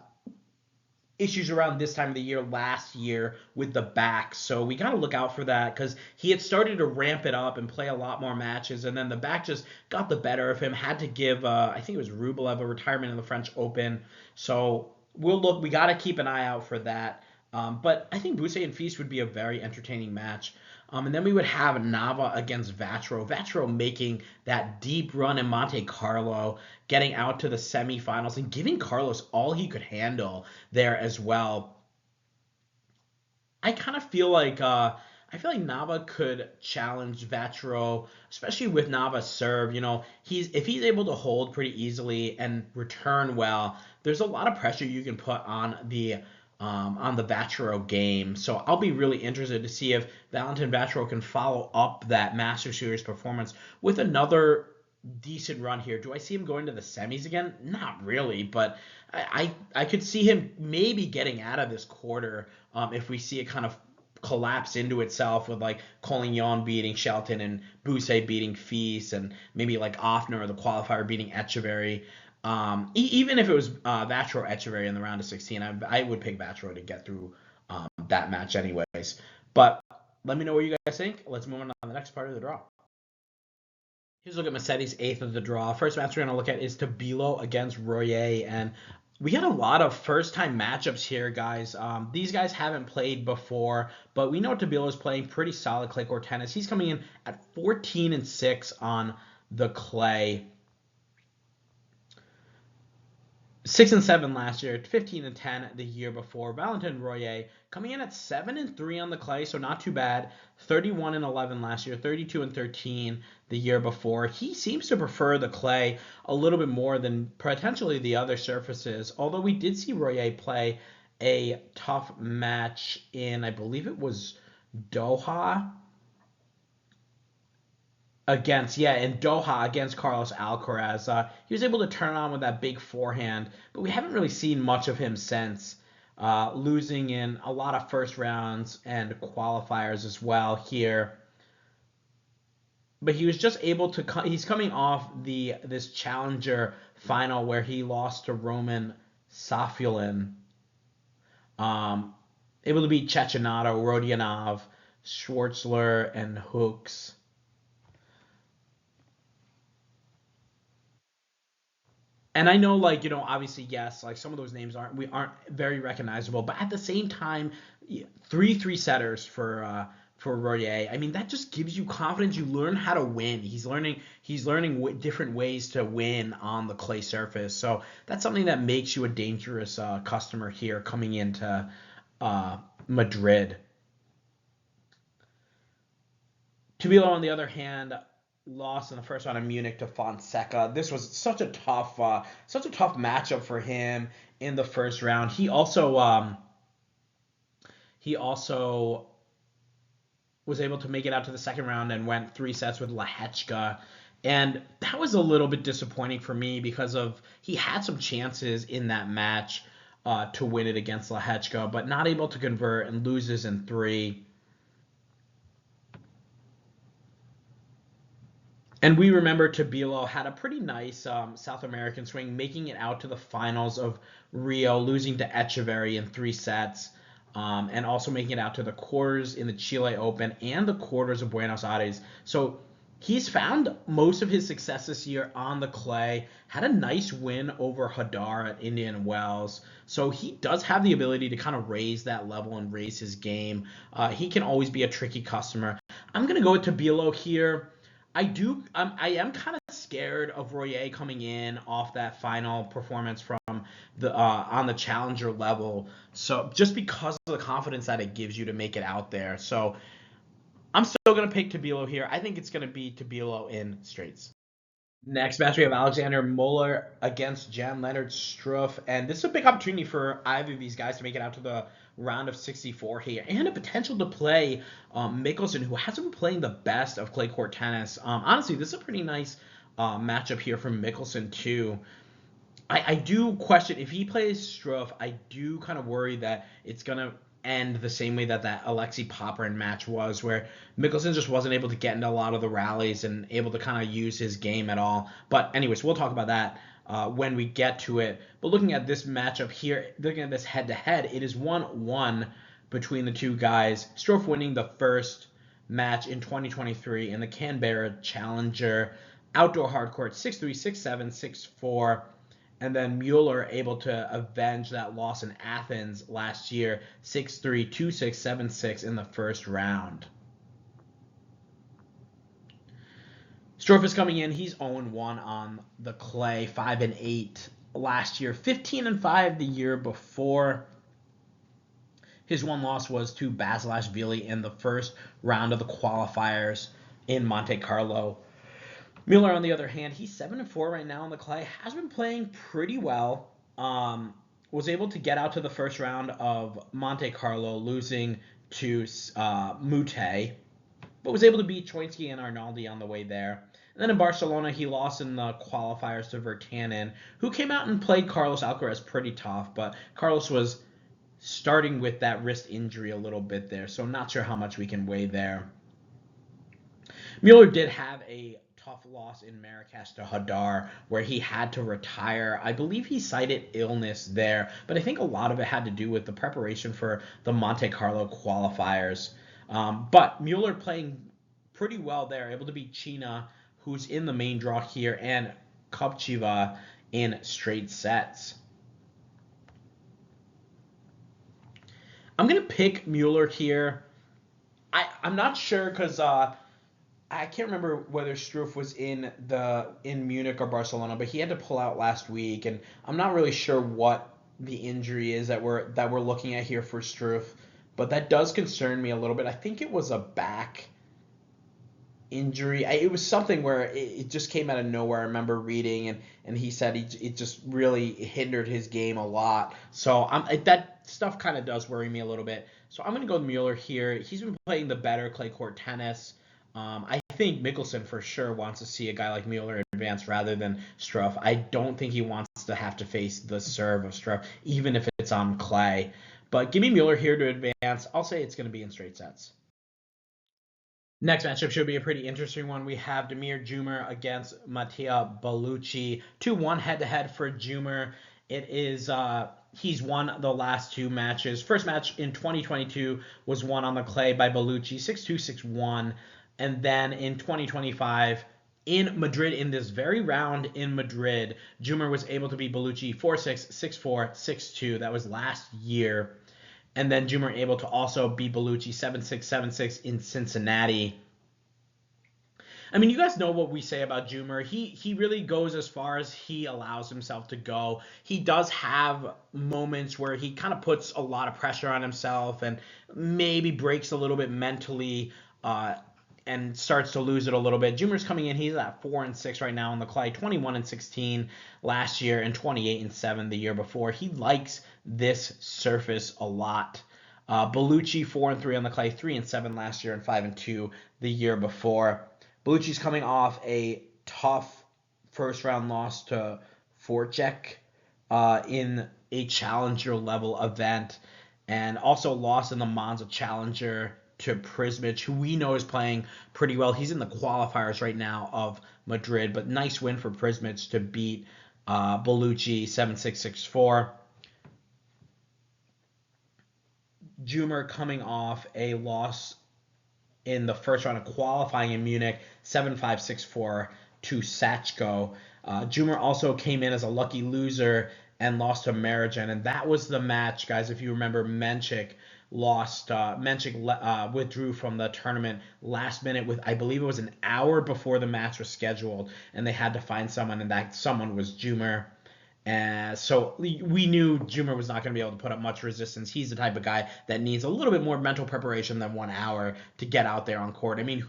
issues around this time of the year last year with the back, so we got to look out for that because he had started to ramp it up and play a lot more matches, and then the back just got the better of him. Had to give I think it was Rublev a retirement in the French Open, so we got to keep an eye out for that. But I think Buse and Feast would be a very entertaining match. And then we would have Nava against Vatro. Vatro making that deep run in Monte Carlo, getting out to the semifinals and giving Carlos all he could handle there as well. I kind of feel like Nava could challenge Vatro, especially with Nava's serve. If he's able to hold pretty easily and return well, there's a lot of pressure you can put on the Vatro game. So I'll be really interested to see if Valentin Vatro can follow up that Master Series performance with another decent run here. Do I see him going to the semis again? Not really, but I could see him maybe getting out of this quarter if we see it kind of collapse into itself with like Collignon beating Shelton and Buse beating Feast and maybe like Offner or the qualifier beating Echeverry. Even if it was Vatro Echeverry in the round of 16, I would pick Vatro to get through that match anyways. But let me know what you guys think. Let's move on to the next part of the draw. Here's a look at Musetti's eighth of the draw. First match we're going to look at is Tabilo against Royer, and we got a lot of first-time matchups here, guys. These guys haven't played before, but we know Tabilo is playing pretty solid clay court tennis. He's coming in at 14-6 on the clay. 6-7 last year, 15-10 the year before. Valentin Royer coming in at 7-3 on the clay, so not too bad. 31-11 last year, 32-13 the year before. He seems to prefer the clay a little bit more than potentially the other surfaces, although we did see Royer play a tough match in, I believe it was Doha. In Doha against Carlos Alcaraz. He was able to turn on with that big forehand, but we haven't really seen much of him since, losing in a lot of first rounds and qualifiers as well here. But he was just able to, he's coming off this challenger final where he lost to Roman Safulin. Able to beat Chechenado, Rodionov, Schwartzler, and Hooks. And I know, like, obviously, yes, like some of those names aren't very recognizable, but at the same time, three setters for Royer. I mean, that just gives you confidence. You learn how to win. He's learning different ways to win on the clay surface. So that's something that makes you a dangerous customer here coming into Madrid. Tabilo, on the other hand, lost in the first round of Munich to Fonseca. This was such a tough matchup for him in the first round. He also was able to make it out to the second round and went 3 sets with Lehechka. And that was a little bit disappointing for me because he had some chances in that match to win it against Lehechka, but not able to convert and loses in 3. And we remember Tabilo had a pretty nice South American swing, making it out to the finals of Rio, losing to Echeverry in 3 sets, and also making it out to the quarters in the Chile Open and the quarters of Buenos Aires. So he's found most of his success this year on the clay, had a nice win over Jodar at Indian Wells. So he does have the ability to kind of raise that level and raise his game. He can always be a tricky customer. I'm going to go with Tabilo here. I am kind of scared of Royer coming in off that final performance from the on the challenger level. So just because of the confidence that it gives you to make it out there. So I'm still gonna pick Tabilo here. I think it's gonna be Tabilo in straights. Next match, we have Alexander Muller against Jan-Lennard Struff, and this is a big opportunity for either of these guys to make it out to the round of 64 here, and a potential to play Mickelson, who hasn't been playing the best of clay court tennis. Honestly, this is a pretty nice matchup here from Mickelson, too. I do question, if he plays Struff, I do kind of worry that it's going to end the same way that Alexei Popyrin match was, where Mickelson just wasn't able to get into a lot of the rallies and able to kind of use his game at all. But anyways, we'll talk about that when we get to it. But looking at this matchup here, looking at this head-to-head, it is 1-1 between the two guys. Struff winning the first match in 2023 in the Canberra Challenger Outdoor Hardcourt 6-3, 6-7, 6-4. And then Muller able to avenge that loss in Athens last year, 6-3, 2-6, 7-6 in the first round. Struff is coming in. He's 0-1 on the clay, 5-8 last year, 15-5 the year before. His one loss was to Basilashvili in the first round of the qualifiers in Monte Carlo. Muller, on the other hand, he's 7-4 right now on the clay. Has been playing pretty well. Was able to get out to the first round of Monte Carlo, losing to Mute, but was able to beat Choinsky and Arnaldi on the way there. And then in Barcelona, he lost in the qualifiers to Vertanen, who came out and played Carlos Alcaraz pretty tough, but Carlos was starting with that wrist injury a little bit there, so I'm not sure how much we can weigh there. Muller did have a tough loss in Marrakesh to Jodar, where he had to retire. I believe he cited illness there, but I think a lot of it had to do with the preparation for the Monte Carlo qualifiers. But Muller playing pretty well there, able to beat China, who's in the main draw here, and Kopriva in straight sets. I'm going to pick Muller here. I'm not sure because I can't remember whether Struff was in Munich or Barcelona, but he had to pull out last week, and I'm not really sure what the injury is that we're looking at here for Struff, but that does concern me a little bit. I think it was a back injury. It was something where it just came out of nowhere. I remember reading, and he said it just really hindered his game a lot. So that stuff kind of does worry me a little bit. So I'm going to go with Muller here. He's been playing the better clay court tennis. I think Mickelson for sure wants to see a guy like Muller advance rather than Struff. I don't think he wants to have to face the serve of Struff, even if it's on clay. But give me Muller here to advance. I'll say it's going to be in straight sets. Next matchup should be a pretty interesting one. We have Damir Dzumhur against Mattia Bellucci. 2-1 head-to-head for Dzumhur. It is he's won the last two matches. First match in 2022 was won on the clay by Bellucci, 6-2, 6-1. And then in 2025, in Madrid, in this very round in Madrid, Dzumhur was able to beat Bellucci 4-6, 6-4, 6-2. That was last year. And then Dzumhur able to also beat Bellucci 7-6, 7-6 in Cincinnati. I mean, you guys know what we say about Dzumhur. He really goes as far as he allows himself to go. He does have moments where he kind of puts a lot of pressure on himself and maybe breaks a little bit mentally and starts to lose it a little bit. Dzumhur's coming in. He's at 4-6 right now on the clay, 21-16 last year and 28-7 the year before. He likes this surface a lot. Bellucci 4-3 on the clay, 3-7 last year and 5-2 the year before. Bellucci's coming off a tough first round loss to Voracek in a challenger level event, and also lost in the Monza Challenger to Prismic, who we know is playing pretty well. He's in the qualifiers right now of Madrid, but nice win for Prismic to beat Bellucci 7-6, 6-4. Dzumhur coming off a loss in the first round of qualifying in Munich, 7-5, 6-4 to Sachko. Dzumhur also came in as a lucky loser and lost to Marijan, and that was the match, guys. If you remember, Machac withdrew from the tournament last minute with, I believe it was an hour before the match was scheduled, and they had to find someone, and that someone was Dzumhur. So we knew Dzumhur was not going to be able to put up much resistance. He's the type of guy that needs a little bit more mental preparation than 1 hour to get out there on court. I mean,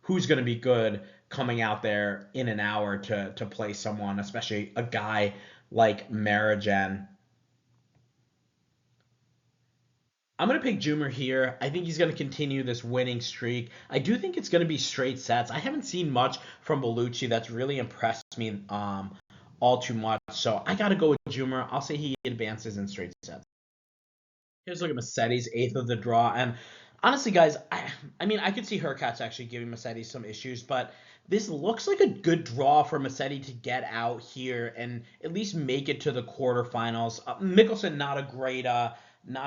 who's going to be good coming out there in an hour to play someone, especially a guy like Marijan? I'm going to pick Dzumhur here. I think he's going to continue this winning streak. I do think it's going to be straight sets. I haven't seen much from Bellucci that's really impressed me all too much. So I got to go with Dzumhur. I'll say he advances in straight sets. Here's a look at Musetti's 8th of the draw. And honestly, guys, I mean, I could see Hurkacz actually giving Musetti some issues, but this looks like a good draw for Musetti to get out here and at least make it to the quarterfinals. Mickelson, not a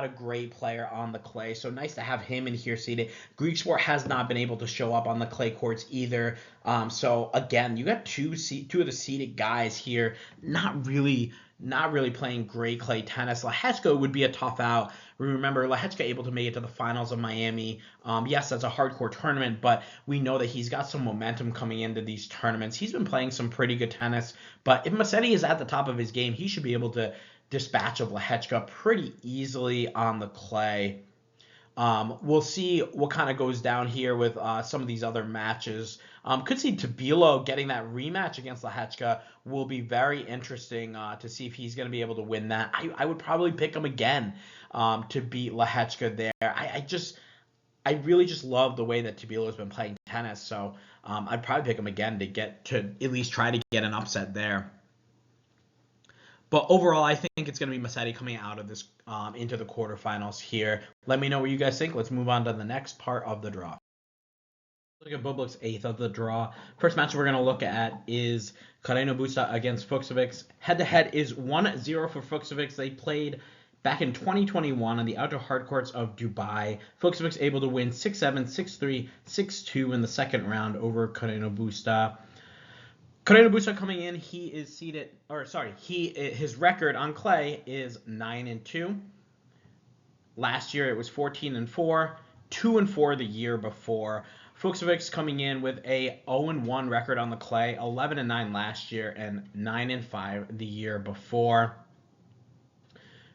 great player on the clay, so nice to have him in here seated. Greek Sport has not been able to show up on the clay courts either. So again, you got two of the seated guys here, not really playing great clay tennis. Lehechka would be a tough out. Remember, Lehechka able to make it to the finals of Miami. Yes, that's a hardcore tournament, but we know that he's got some momentum coming into these tournaments. He's been playing some pretty good tennis, but if Musetti is at the top of his game, he should be able to dispatch of Lehechka pretty easily on the clay. We'll see what kind of goes down here with some of these other matches. Could see Tabilo getting that rematch against Lehechka. Will be very interesting to see if he's going to be able to win that. I would probably pick him again to beat Lehechka there. I really just love the way that Tabilo has been playing tennis. So I'd probably pick him again to at least try to get an upset there. But overall, I think it's going to be Musetti coming out of this into the quarterfinals here. Let me know what you guys think. Let's move on to the next part of the draw. Look at Bublik's 8th of the draw. First match we're going to look at is Carreno Busta against Fucsovics. Head-to-head is 1-0 for Fucsovics. They played back in 2021 on the outdoor hard courts of Dubai. Fucsovics able to win 6-7, 6-3, 6-2 in the second round over Carreno Busta. Carreno Busta coming in, he is his record on clay is 9-2. Last year it was 14-4, 2-4 the year before. Fucsovics coming in with a 0-1 record on the clay, 11-9 last year and 9-5 the year before.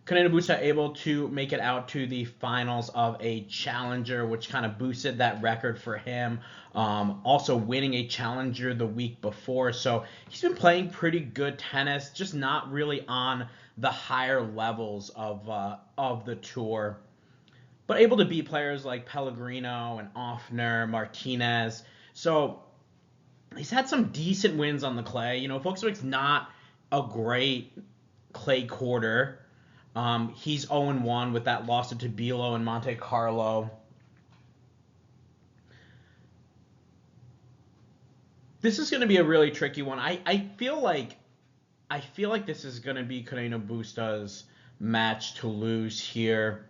Carreno Busta able to make it out to the finals of a challenger, which kind of boosted that record for him. Also winning a challenger the week before. So he's been playing pretty good tennis, just not really on the higher levels of the tour. But able to beat players like Pellegrino and Offner, Martinez. So he's had some decent wins on the clay. Fucsovics not a great clay quarter. He's 0-1 with that loss to Tabilo in Monte Carlo. This is going to be a really tricky one. I feel like this is going to be Carreno Busta's match to lose here.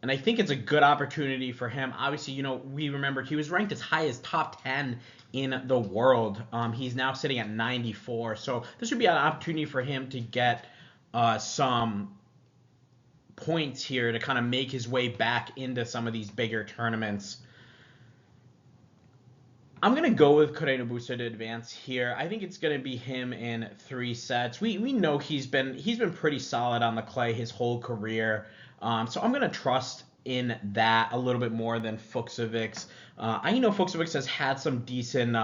And I think it's a good opportunity for him. Obviously, we remember he was ranked as high as top 10 in the world. He's now sitting at 94. So this would be an opportunity for him to get some points here to kind of make his way back into some of these bigger tournaments. I'm going to go with Carreno Busta to advance here. I think it's going to be him in 3 sets. We know he's been pretty solid on the clay his whole career. So I'm going to trust in that a little bit more than Fucsovics. I know Fucsovics has had some decent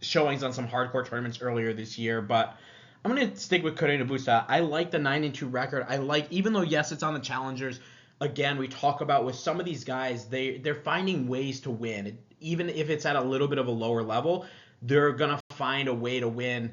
showings on some hardcore tournaments earlier this year, but I'm going to stick with Carreno Busta. I like the 9-2 record. Even though, yes, it's on the challengers, again, we talk about with some of these guys, they're finding ways to win. Even if it's at a little bit of a lower level, they're going to find a way to win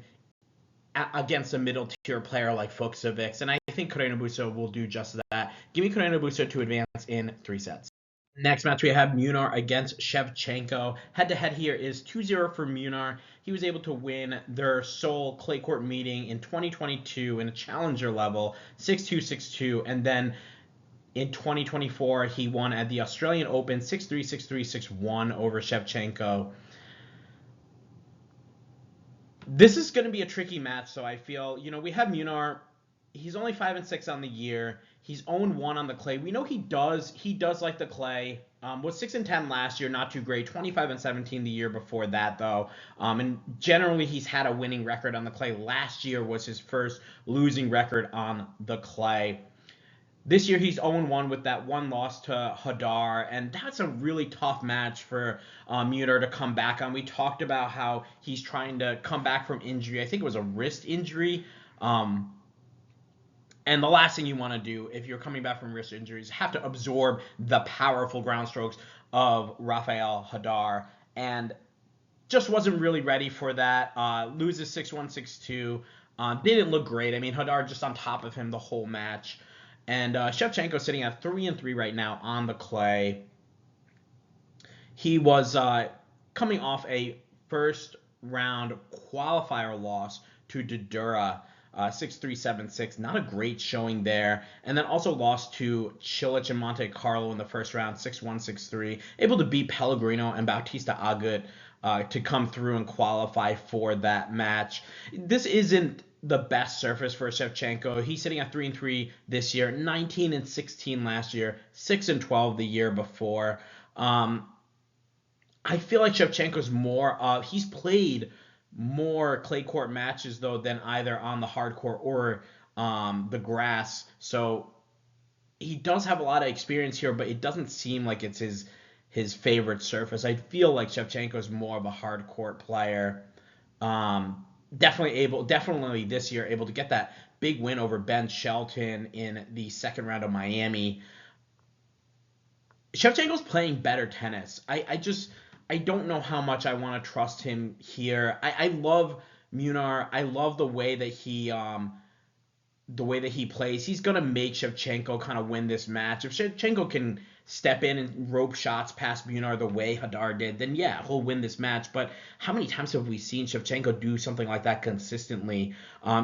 against a middle-tier player like Fucsovics. And I think Carreno Busta will do just that. Give me Carreno Busta to advance in 3 sets. Next match, we have Munar against Shevchenko. Head-to-head here is 2-0 for Munar. He was able to win their sole clay court meeting in 2022 in a challenger level, 6-2, 6-2. And then in 2024, he won at the Australian Open, 6-3, 6-3, 6-1 over Shevchenko. This is going to be a tricky match, so I feel, we have Munar. He's only 5-6 on the year. He's 0-1 on the clay. We know he does like the clay. Was 6-10 last year, not too great. 25-17 the year before that, though. And generally, he's had a winning record on the clay. Last year was his first losing record on the clay. This year, he's 0-1 with that one loss to Jodar, and that's a really tough match for Munar to come back on. We talked about how he's trying to come back from injury. I think it was a wrist injury. And the last thing you want to do if you're coming back from wrist injuries is have to absorb the powerful ground strokes of Rafael Jodar, and just wasn't really ready for that. Loses 6-1, 6-2. Didn't look great. I mean, Jodar just on top of him the whole match. And Shevchenko sitting at 3-3 right now on the clay. He was coming off a first round qualifier loss to Jodar, 6-3, 7-6. Not a great showing there. And then also lost to Cilic and Monte Carlo in the first round, 6-1, 6-3. Able to beat Pellegrino and Bautista Agut to come through and qualify for that match. This isn't the best surface for Shevchenko. He's sitting at 3-3 this year, 19-16 last year, 6-12 the year before. I feel like Shevchenko's he's played more clay court matches though than either on the hard court or the grass. So he does have a lot of experience here, but it doesn't seem like it's his favorite surface. I feel like Shevchenko's more of a hard court player. Definitely this year able to get that big win over Ben Shelton in the second round of Miami. Shevchenko's playing better tennis. I don't know how much I want to trust him here. I love Munar. I love the way that he plays. He's gonna make Shevchenko kind of win this match. If Shevchenko can step in and rope shots past Munar the way Jodar did, then yeah, he'll win this match. But how many times have we seen Shevchenko do something like that consistently?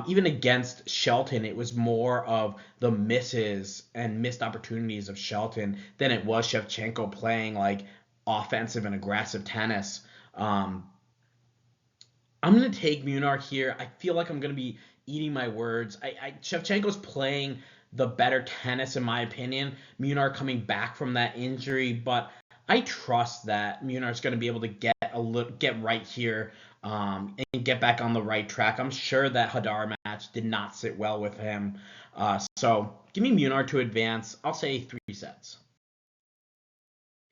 Even against Shelton, it was more of the misses and missed opportunities of Shelton than it was Shevchenko playing like offensive and aggressive tennis. I'm gonna take Munar here. I feel like I'm gonna be eating my words. Shevchenko's playing the better tennis in my opinion. Munar coming back from that injury, but I trust that Munar's gonna be able to get right here and get back on the right track. I'm sure that Hadar match did not sit well with him. So give me Munar to advance. I'll say 3 sets.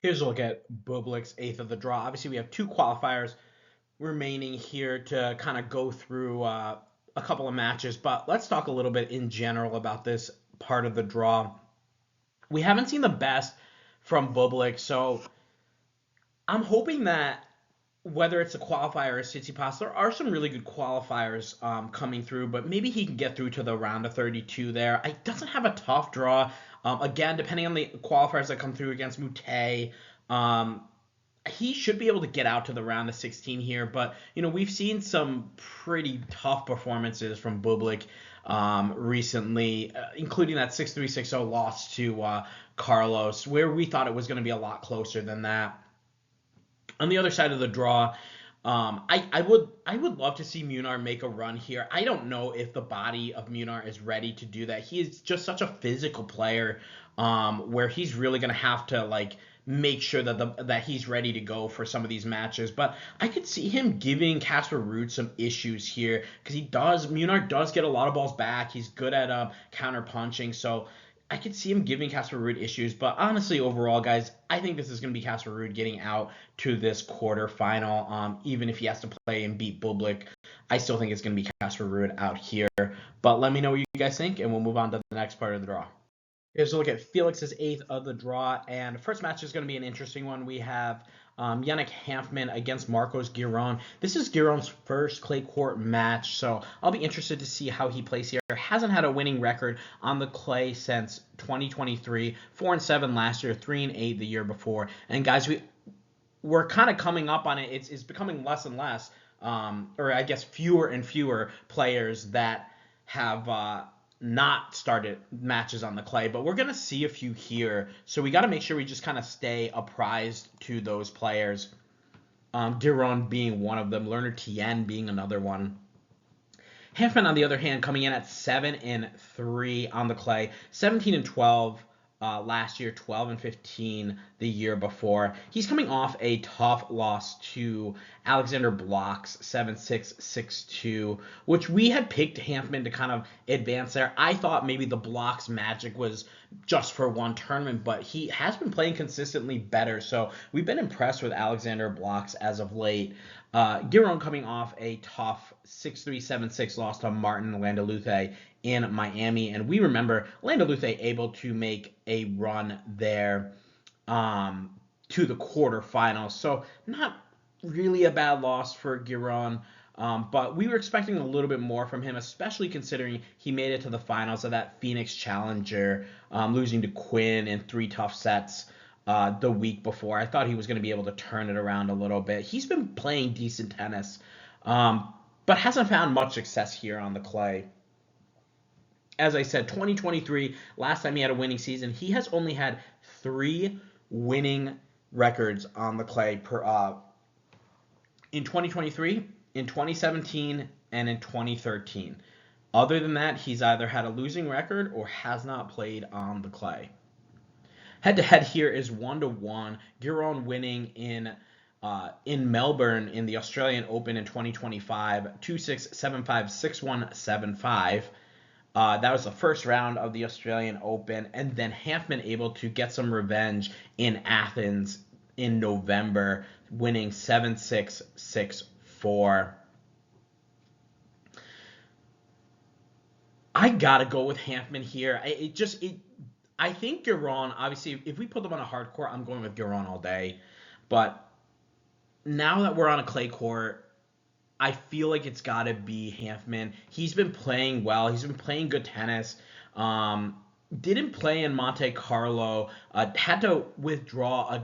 Here's a look at Bublik's eighth of the draw. Obviously, we have 2 qualifiers remaining here to kind of go through a couple of matches, but let's talk a little bit in general about this part of the draw. We haven't seen the best from Bublik, so I'm hoping that whether it's a qualifier or a Tsitsipas, there are some really good qualifiers coming through, but maybe he can get through to the round of 32 there. He doesn't have a tough draw. Again, depending on the qualifiers that come through against Mute, he should be able to get out to the round of 16 here, but we've seen some pretty tough performances from Bublik recently, including that 6-3, 6-0 loss to Carlos, where we thought it was going to be a lot closer than that. On the other side of the draw, I would love to see Munar make a run here. I don't know if the body of Munar is ready to do that. He is just such a physical player, where he's really going to have to make sure that he's ready to go for some of these matches. But I could see him giving Casper Ruud some issues here because Munar does get a lot of balls back. He's good at counter punching, so I could see him giving Casper Ruud issues. But honestly, overall, guys, I think this is going to be Casper Ruud getting out to this quarterfinal. Even if he has to play and beat Bublik, I still think it's going to be Casper Ruud out here. But let me know what you guys think, and we'll move on to the next part of the draw. Here's a look at Felix's eighth of the draw, and the first match is going to be an interesting one. We have Yannick Hanfmann against Marcos Giron. This is Giron's first clay court match, so I'll be interested to see how he plays here. Hasn't had a winning record on the clay since 2023, 4-7 last year, 3-8 the year before. And guys, we're kind of coming up on it. It's becoming less and less, or I guess fewer and fewer players that have not started matches on the clay, but we're going to see a few here, so we got to make sure we just kind of stay apprised to those players. Giron being one of them, Lerner Tien being another one. Hanfmann, on the other hand, coming in at 7-3 on the clay, 17-12 last year, 12-15 the year before. He's coming off a tough loss to Alexander Blocks, 7-6, 6-2, which we had picked Hanfmann to kind of advance there. I thought maybe the Blocks magic was just for one tournament, but he has been playing consistently better, so we've been impressed with Alexander Blocks as of late. Giron coming off a tough 6-3, 7-6 loss to Martin Landaluce in Miami, and we remember Landaluce able to make a run there to the quarterfinals, so not really a bad loss for Giron, but we were expecting a little bit more from him, especially considering he made it to the finals of that Phoenix Challenger, losing to Quinn in 3 tough sets the week before. I thought he was going to be able to turn it around a little bit. He's been playing decent tennis, but hasn't found much success here on the clay. As I said, 2023, last time he had a winning season, he has only had 3 winning records on the clay in 2023, in 2017, and in 2013. Other than that, he's either had a losing record or has not played on the clay. Head-to-head here is 1-1. Giron winning in Melbourne in the Australian Open in 2025, 2-6, 7-5, 6-1, 7-5. That was the first round of the Australian Open, and then Hanfmann able to get some revenge in Athens in November, winning 7-6, 6-4. I gotta go with Hanfmann here. I think Giron, obviously, if we put them on a hard court, I'm going with Giron all day. But now that we're on a clay court, I feel like it's got to be Hanfman. He's been playing well. He's been playing good tennis. Um, didn't play in Monte Carlo. Had to withdraw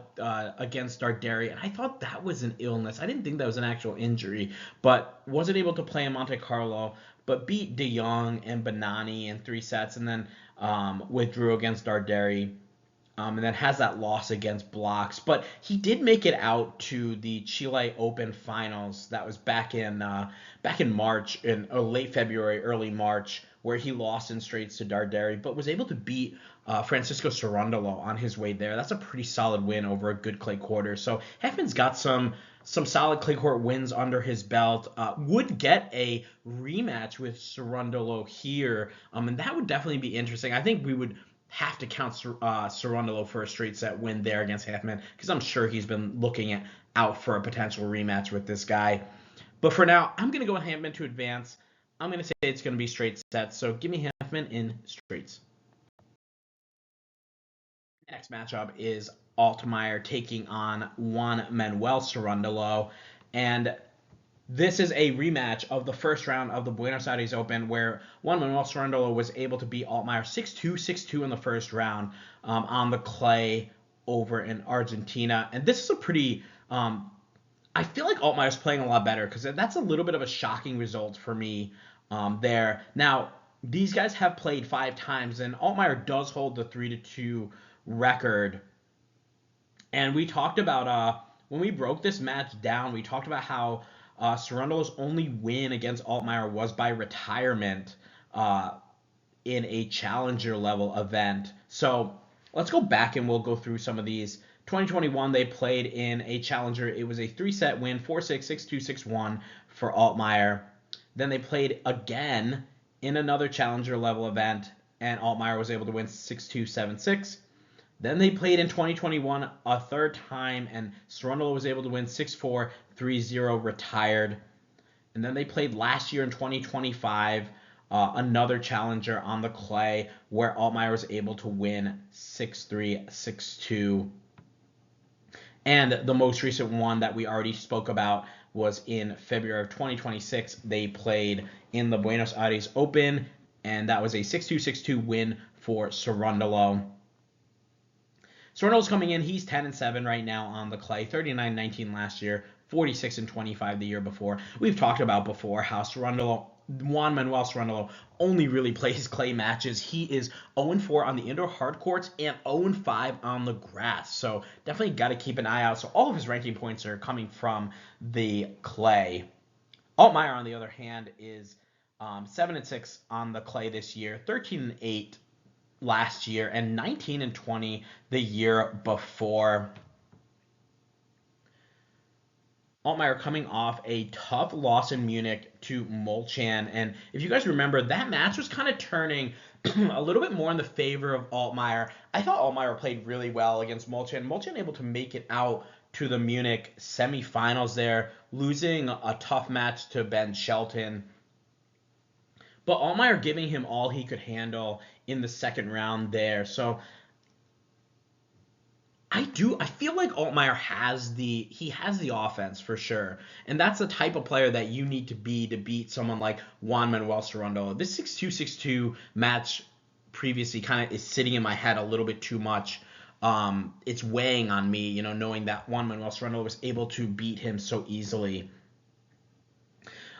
against Darderi, and I thought that was an illness. I didn't think that was an actual injury, but wasn't able to play in Monte Carlo. But beat De Jong and Banani in 3 sets, and then withdrew against Darderi. And then has that loss against Blocks. But he did make it out to the Chile Open Finals. That was back in March, in late February, early March, where he lost in straights to Darderi, but was able to beat Francisco Cerundolo on his way there. That's a pretty solid win over a good clay quarter. So Heffman's got some solid clay court wins under his belt. Would get a rematch with Cerundolo here, and that would definitely be interesting. I think we would have to count Cerundolo for a straight set win there against Hanfman, because I'm sure he's been looking out for a potential rematch with this guy. But for now, I'm going to go with Hanfman to advance. I'm going to say it's going to be straight sets, so give me Hanfman in straights. Next matchup is Altmaier taking on Juan Manuel Cerundolo, and this is a rematch of the first round of the Buenos Aires Open, where Juan Manuel Cerundolo was able to beat Altmaier 6-2, 6-2 in the first round on the clay over in Argentina. And this is a pretty I feel like Altmaier's playing a lot better, because that's a little bit of a shocking result for me there. Now, these guys have played 5 times, and Altmaier does hold the 3-2 record. And we talked about, when we broke this match down, we talked about how Cerundolo's only win against Altmaier was by retirement in a challenger level event. So let's go back and we'll go through some of these. 2021, they played in a challenger. It was a 3-set win, 4-6, 6-2, 6-1 for Altmaier. Then they played again in another challenger level event, and Altmaier was able to win 6-2, 7-6. Then they played in 2021 a third time, and Cerundolo was able to win 6-4, 3-0, retired. And then they played last year in 2025, another challenger on the clay, where Altmaier was able to win 6-3, 6-2. And the most recent one that we already spoke about was in February of 2026. They played in the Buenos Aires Open, and that was a 6-2, 6-2 win for Cerundolo. Cerundolo's coming in. He's 10-7 right now on the clay, 39-19 last year, 46-25 the year before. We've talked about before how Juan Manuel Cerundolo only really plays clay matches. He is 0-4 on the indoor hard courts and 0-5 on the grass. So definitely got to keep an eye out. So all of his ranking points are coming from the clay. Altmaier, on the other hand, is 7-6 on the clay this year, 13-8 last year, and 19-20 the year before. Altmaier coming off a tough loss in Munich to Molchan, and if you guys remember, that match was kind of turning a little bit more in the favor of Altmaier. I thought Altmaier played really well against Molchan. Molchan able to make it out to the Munich semifinals there, losing a tough match to Ben Shelton. But Altmaier giving him all he could handle in the second round there. So I feel like Altmaier has the offense for sure. And that's the type of player that you need to be to beat someone like Juan Manuel Cerundolo. This 6-2, 6-2 match previously kind of is sitting in my head a little bit too much. It's weighing on me, knowing that Juan Manuel Cerundolo was able to beat him so easily.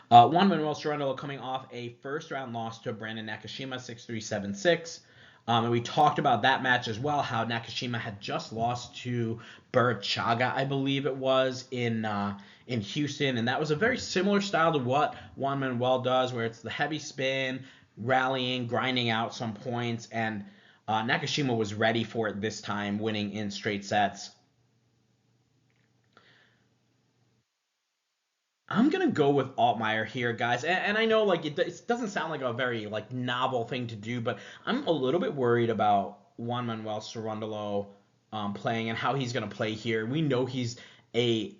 Juan Manuel Cerundolo coming off a first-round loss to Brandon Nakashima, 6-3, 7-6. And we talked about that match as well, how Nakashima had just lost to Burchaga, I believe it was, in Houston. And that was a very similar style to what Juan Manuel does, where it's the heavy spin, rallying, grinding out some points. And Nakashima was ready for it this time, winning in straight sets. I'm going to go with Altmaier here, guys. And I know it doesn't sound like a very novel thing to do, but I'm a little bit worried about Juan Manuel Cerundolo playing and how he's going to play here. We know he's a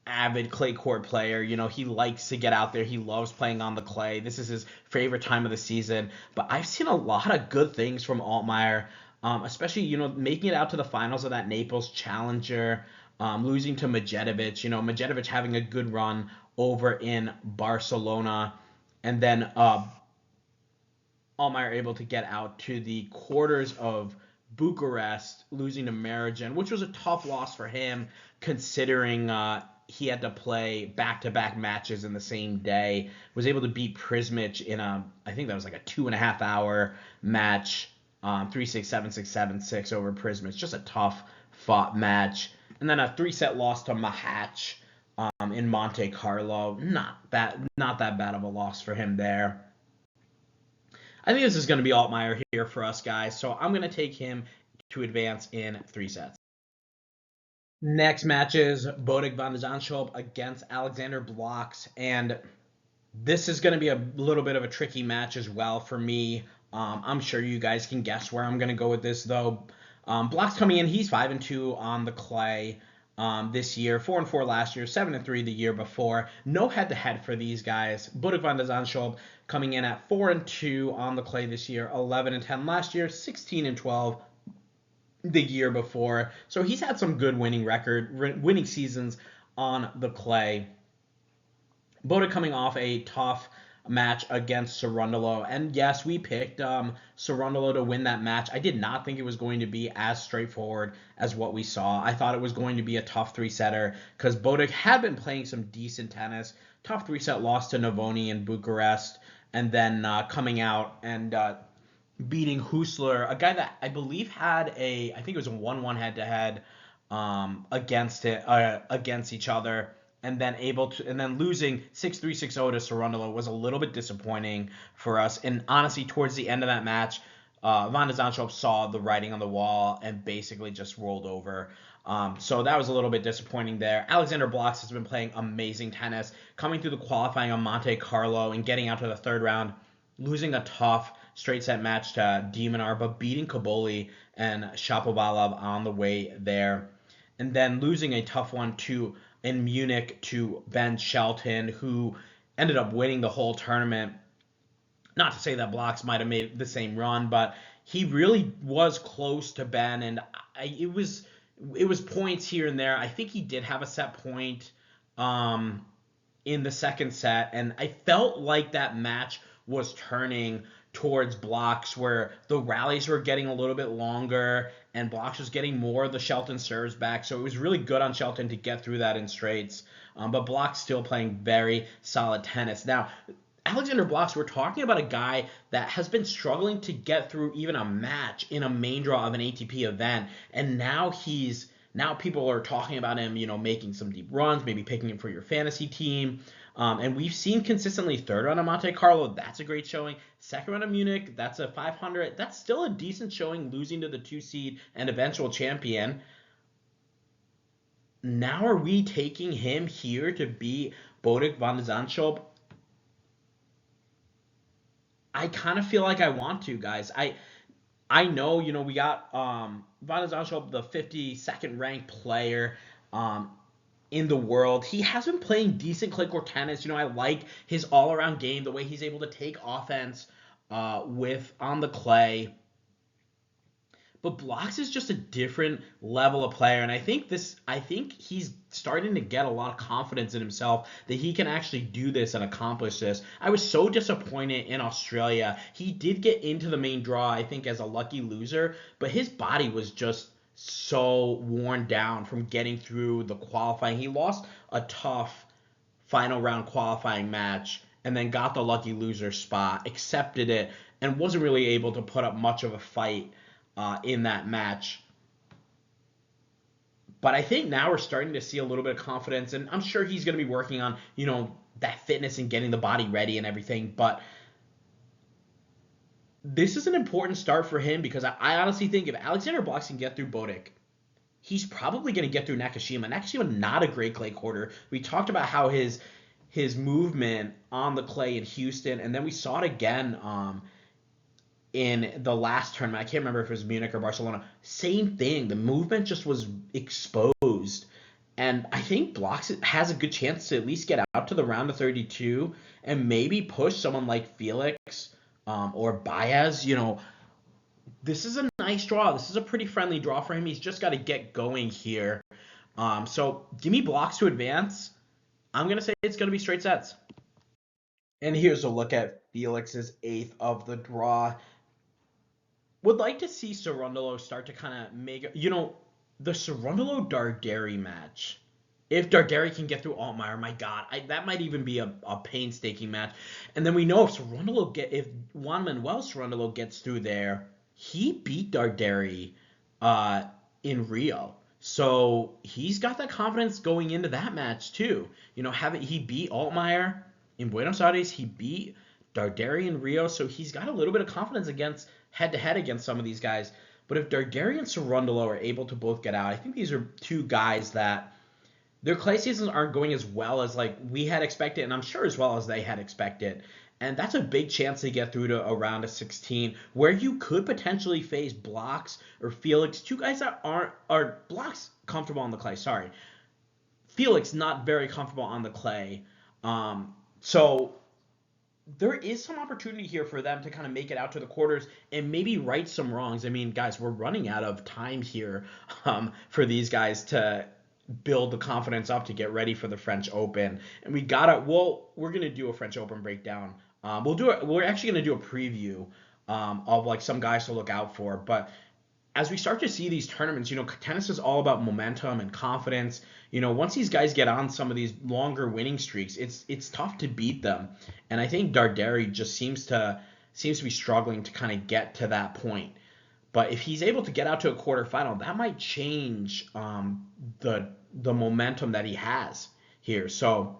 avid clay court player. He likes to get out there. He loves playing on the clay. This is his favorite time of the season. But I've seen a lot of good things from Altmaier especially, making it out to the finals of that Naples Challenger, losing to Medjedovic, Medjedovic having a good run over in Barcelona, and then Altmaier able to get out to the quarters of Bucharest, losing to Marijan, which was a tough loss for him considering he had to play back-to-back matches in the same day. Was able to beat Prismic in I think that was like a 2.5-hour match, 3-6, 7-6, 7-6 over Prismic. Just a tough fought match. And then a 3-set loss to Machac in Monte Carlo. Not that bad of a loss for him there. I think this is going to be Altmaier here for us, guys. So I'm going to take him to advance in 3 sets. Next match is Botic van de Zandschulp against Alexander Blocks. And this is going to be a little bit of a tricky match as well for me. I'm sure you guys can guess where I'm going to go with this, though. Blocks coming in, he's 5-2 on the clay this year, 4-4 last year, 7-3 the year before. No head-to-head for these guys. Botic van de Zandschulp coming in at 4-2 on the clay this year, 11-10 last year, 16-12 the year before. So he's had some good winning seasons on the clay. Botic coming off a tough match against Cerundolo, and yes, we picked Cerundolo to win that match. I did not think it was going to be as straightforward as what we saw. I thought it was going to be a tough 3-setter because Botic had been playing some decent tennis. Tough 3-set loss to Navoni in Bucharest, and then coming out and beating Husler, a guy that I believe had I think it was a 1-1 head-to-head against each other. And then losing 6-3, 6-0 to Cerundolo was a little bit disappointing for us. And honestly, towards the end of that match, Van de Zandschulp saw the writing on the wall and basically just rolled over. So that was a little bit disappointing there. Alexander Blocks has been playing amazing tennis, coming through the qualifying on Monte Carlo and getting out to the third round, losing a tough straight set match to Munar, but beating Kaboli and Shapovalov on the way there. And then losing a tough one in Munich to Ben Shelton, who ended up winning the whole tournament. Not to say that Blocks might have made the same run, but he really was close to Ben, and it was points here and there. I think he did have a set point in the second set, and I felt like that match was turning towards Blocks, where the rallies were getting a little bit longer and Blocks was getting more of the Shelton serves back. So it was really good on Shelton to get through that in straights. But Blocks still playing very solid tennis. Now, Alexander Blocks, we're talking about a guy that has been struggling to get through even a match in a main draw of an ATP event. And now people are talking about him, making some deep runs, maybe picking him for your fantasy team. And we've seen consistently third round of Monte Carlo. That's a great showing. Second round of Munich, that's a 500. That's still a decent showing, losing to the 2 seed and eventual champion. Now are we taking him here to beat Botic van de Zandschulp? I kind of feel like I want to, guys. I know, we got Van de Zandschulp, the 52nd ranked player in the world. He has been playing decent clay court tennis. I like his all-around game, the way he's able to take offense on the clay. But Blocks is just a different level of player, and I think he's starting to get a lot of confidence in himself that he can actually do this and accomplish this. I was so disappointed in Australia. He did get into the main draw, I think, as a lucky loser, but his body was just so worn down from getting through the qualifying. He lost a tough final round qualifying match and then got the lucky loser spot, accepted it, and wasn't really able to put up much of a fight in that match. But I think now we're starting to see a little bit of confidence, and I'm sure he's going to be working on, that fitness and getting the body ready and everything. But this is an important start for him because I honestly think if Alexander Blocks can get through Botic, he's probably going to get through Nakashima. Nakashima, not a great clay quarter. We talked about how his movement on the clay in Houston, and then we saw it again in the last tournament. I can't remember if it was Munich or Barcelona. Same thing. The movement just was exposed. And I think Blocks has a good chance to at least get out to the round of 32 and maybe push someone like Felix or Baez, this is a nice draw. This is a pretty friendly draw for him. He's just got to get going here. So give me blocks to advance. I'm going to say it's going to be straight sets. And here's a look at Felix's eighth of the draw. Would like to see Cerundolo start to kind of make, the Cerundolo Darderi match. If Darderi can get through Altmaier, my God, that might even be a painstaking match. And then we know if Juan Manuel Cerundolo gets through there, he beat Darderi in Rio. So he's got that confidence going into that match too. He beat Altmaier in Buenos Aires, he beat Darderi in Rio, so he's got a little bit of confidence against head-to-head against some of these guys. But if Darderi and Cerundolo are able to both get out, I think these are two guys that their clay seasons aren't going as well as we had expected, and I'm sure as well as they had expected. And that's a big chance to get through to a round of 16 where you could potentially face Blocks or Felix, two guys that are Blocks comfortable on the clay, sorry. Felix not very comfortable on the clay. So there is some opportunity here for them to kind of make it out to the quarters and maybe right some wrongs. I mean, guys, we're running out of time here for these guys to build the confidence up to get ready for the French Open. And we're going to do a French Open breakdown. We're actually going to do a preview of some guys to look out for. But as we start to see these tournaments, tennis is all about momentum and confidence. Once these guys get on some of these longer winning streaks, it's tough to beat them. And I think Darderi just seems to be struggling to kind of get to that point. But if he's able to get out to a quarterfinal, that might change the momentum that he has here. So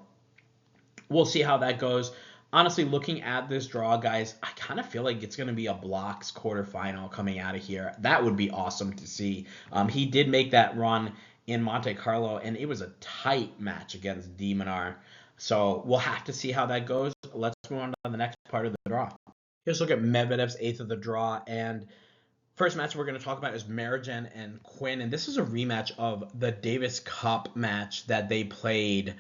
we'll see how that goes. Honestly, looking at this draw, guys, I kind of feel like it's going to be a Blocks quarterfinal coming out of here. That would be awesome to see. He did make that run in Monte Carlo, and it was a tight match against Minaur. So we'll have to see how that goes. Let's move on to the next part of the draw. Here's a look at Medvedev's eighth of the draw, and first match we're going to talk about is Marijan and Quinn, and this is a rematch of the Davis Cup match that they played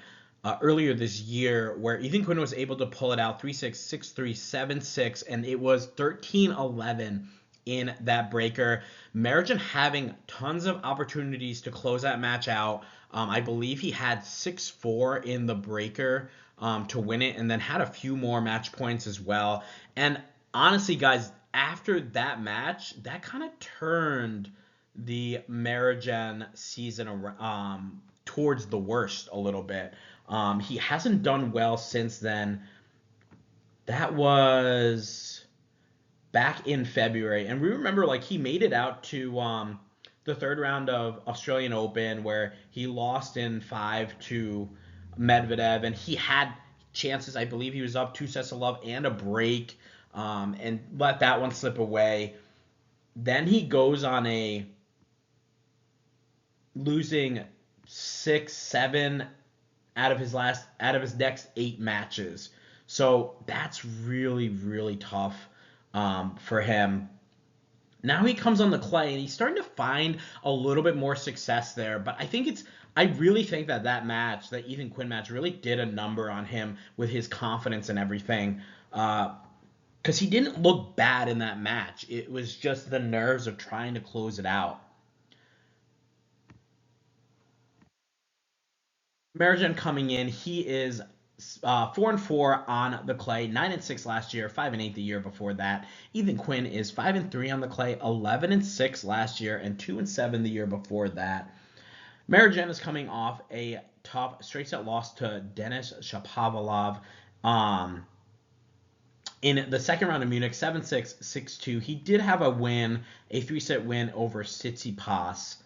earlier this year, where Ethan Quinn was able to pull it out 3-6, 6-3, 7-6, and it was 13-11 in that breaker. Marijan having tons of opportunities to close that match out. I believe he had 6-4 in the breaker to win it, and then had a few more match points as well. And honestly, guys, after that match, that kind of turned the Marijan season towards the worst a little bit. He hasn't done well since then. That was back in February. And we remember, he made it out to the third round of Australian Open where he lost in 5 to Medvedev. And he had chances. I believe he was up 2 sets to love and a break. And let that one slip away. Then he goes on a losing 6-7 out of his next 8 matches. So that's really, really tough for him. Now he comes on the clay and he's starting to find a little bit more success there. But I really think that match, that Ethan Quinn match, really did a number on him with his confidence and everything. Because he didn't look bad in that match. It was just the nerves of trying to close it out. Marijan coming in, he is 4-4 on the clay, 9-6 last year, 5-8 the year before that. Ethan Quinn is 5-3 on the clay, 11-6 last year, and 2-7 the year before that. Marijan is coming off a tough straight set loss to Denis Shapovalov in the second round of Munich, 7-6, 6-2. He did have a win, a 3-set win over Tsitsipas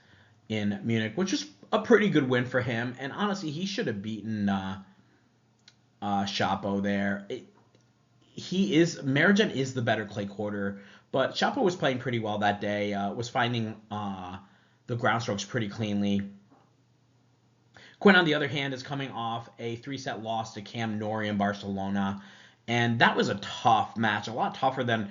in Munich, which is a pretty good win for him. And honestly, he should have beaten Shapo there. Marijan is the better clay quarter, but Shapo was playing pretty well that day, was finding the ground strokes pretty cleanly. Quinn, on the other hand, is coming off a 3-set loss to Cam Norrie in Barcelona, and that was a tough match, a lot tougher than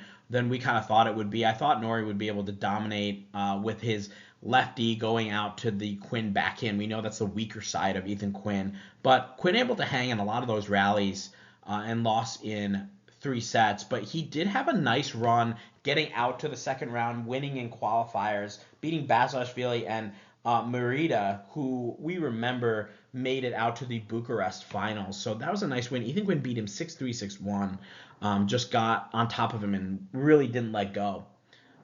we kind of thought it would be. I thought Norrie would be able to dominate with his lefty going out to the Quinn backhand. We know that's the weaker side of Ethan Quinn, but Quinn able to hang in a lot of those rallies and lost in 3 sets, but he did have a nice run getting out to the second round, winning in qualifiers, beating Basilashvili and Merida, who we remember made it out to the Bucharest finals. So that was a nice win. Ethan Quinn beat him 6-3, 6-1. Just got on top of him and really didn't let go.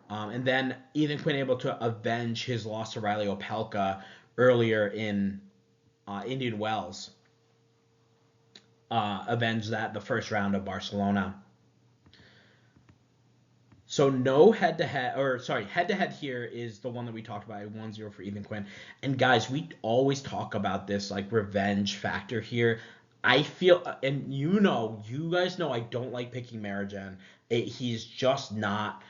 And then Ethan Quinn able to avenge his loss to Riley Opelka earlier in Indian Wells. Avenge that the first round of Barcelona. So no head-to-head here is the one that we talked about, 1-0 for Ethan Quinn. And guys, we always talk about this like revenge factor here. I feel, and you guys know I don't like picking Marijan. He's just not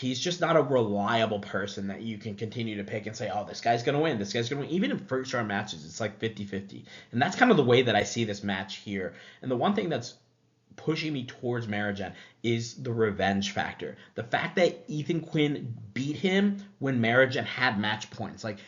a reliable person that you can continue to pick and say, oh, this guy's going to win. This guy's going to win. Even in first round matches, it's like 50-50. And that's kind of the way that I see this match here. And the one thing that's pushing me towards Marijan is the revenge factor. The fact that Ethan Quinn beat him when Marijan had match points. Like,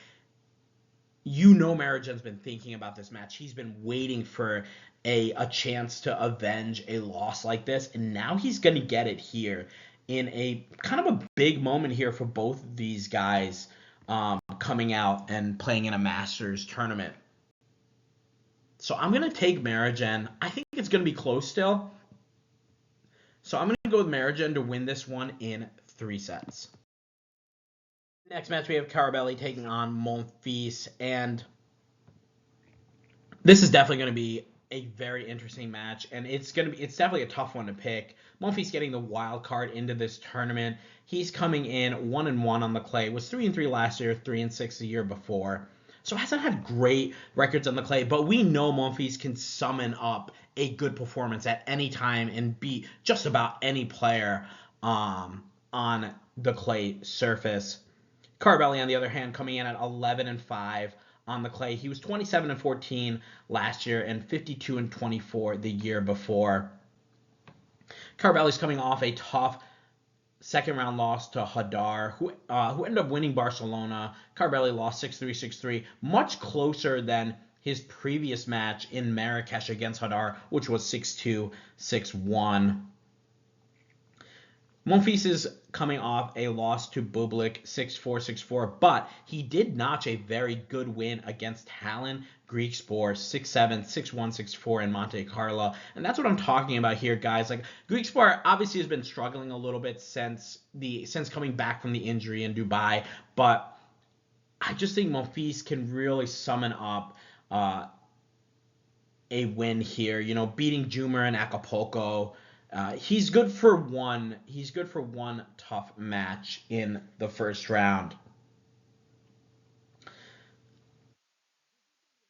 Marijan's been thinking about this match. He's been waiting for a chance to avenge a loss like this. And now he's going to get it here in a kind of a big moment here for both of these guys coming out and playing in a Masters tournament. So I'm going to take Marijan. I think it's going to be close still. So I'm going to go with Marijan to win this one in 3 sets. Next match, we have Carabelli taking on Monfils, and this is definitely going to be a very interesting match, and it's definitely a tough one to pick. Monfils getting the wild card into this tournament. He's coming in 1-1 on the clay. Was 3-3 last year, 3-6 the year before. So hasn't had great records on the clay, but we know Monfils can summon up a good performance at any time and beat just about any player on the clay surface. Carabelli, on the other hand, coming in at 11-5 on the clay. He was 27-14 last year and 52-24 the year before. Carabelli's coming off a tough second-round loss to Jodar, who ended up winning Barcelona. Carabelli lost 6-3, 6-3, much closer than his previous match in Marrakesh against Jodar, which was 6-2, 6-1. Monfils is coming off a loss to Bublik 6-4, 6-4, but he did notch a very good win against Talon Griekspoor 6-7, 6-1, 6-4 in Monte Carlo. And that's what I'm talking about here, guys. Like, Griekspoor obviously has been struggling a little bit since coming back from the injury in Dubai, but I just think Monfils can really summon up a win here. Beating Dzumhur and Acapulco. He's good for one tough match in the first round.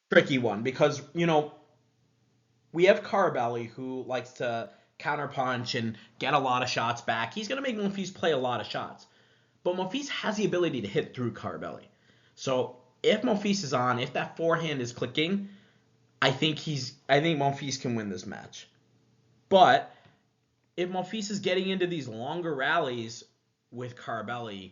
Tricky one because, we have Carabelli who likes to counterpunch and get a lot of shots back. He's going to make Monfils play a lot of shots. But Monfils has the ability to hit through Carabelli. So if Monfils is on, if that forehand is clicking, I think Monfils can win this match. But if Monfils is getting into these longer rallies with Carabelli,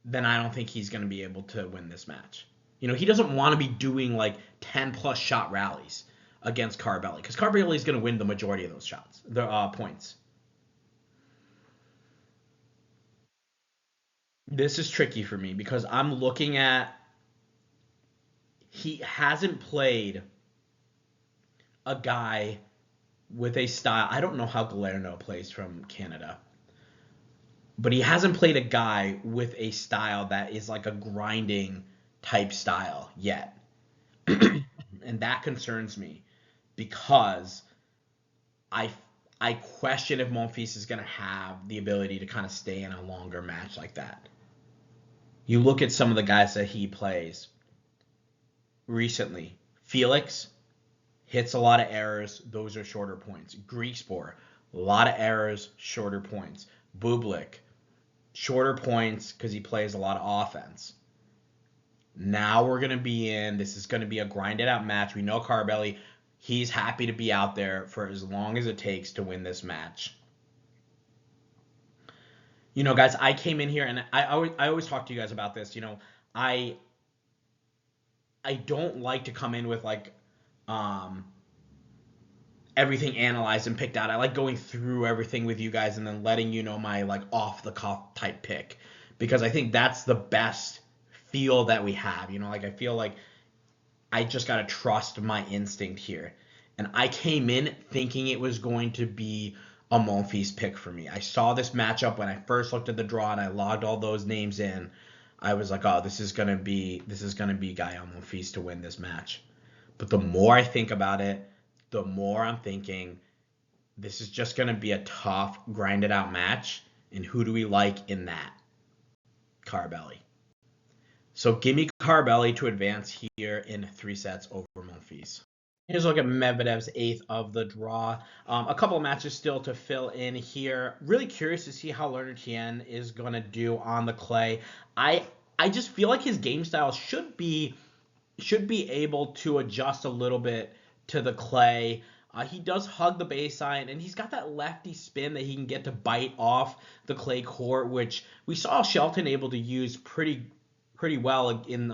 then I don't think he's going to be able to win this match. He doesn't want to be doing like 10-plus shot rallies against Carabelli because Carabelli is going to win the majority of those shots, the points. This is tricky for me because I'm looking at he hasn't played a guy with a style. I don't know how Galerno plays from Canada, but he hasn't played a guy with a style that is like a grinding type style yet. And that concerns me because I question if Monfils is going to have the ability to kind of stay in a longer match like that. You look at some of the guys that he plays recently. Felix hits a lot of errors. Those are shorter points. Griekspoor, a lot of errors, shorter points. Bublik, shorter points because he plays a lot of offense. Now this is going to be a grinded out match. We know Carabelli, he's happy to be out there for as long as it takes to win this match. Guys, I came in here and I always talk to you guys about this. I don't like to come in with like everything analyzed and picked out. I like going through everything with you guys and then letting you know my like off the cuff type pick, because I think that's the best feel that we have. Like I feel like I just got to trust my instinct here. And I came in thinking it was going to be a Monfils pick for me. I saw this matchup when I first looked at the draw and I logged all those names in. I was like, oh, this is gonna be Gael Monfils to win this match. But the more I think about it, the more I'm thinking this is just gonna be a tough, grinded out match. And who do we like in that? Carbelli. So give me Carbelli to advance here in 3 sets over Monfils. Here's a look at Medvedev's 8th of the draw. A couple of matches still to fill in here. Really curious to see how Lerner Tien is going to do on the clay. I just feel like his game style should be able to adjust a little bit to the clay. He does hug the baseline, and he's got that lefty spin that he can get to bite off the clay court, which we saw Shelton able to use pretty well in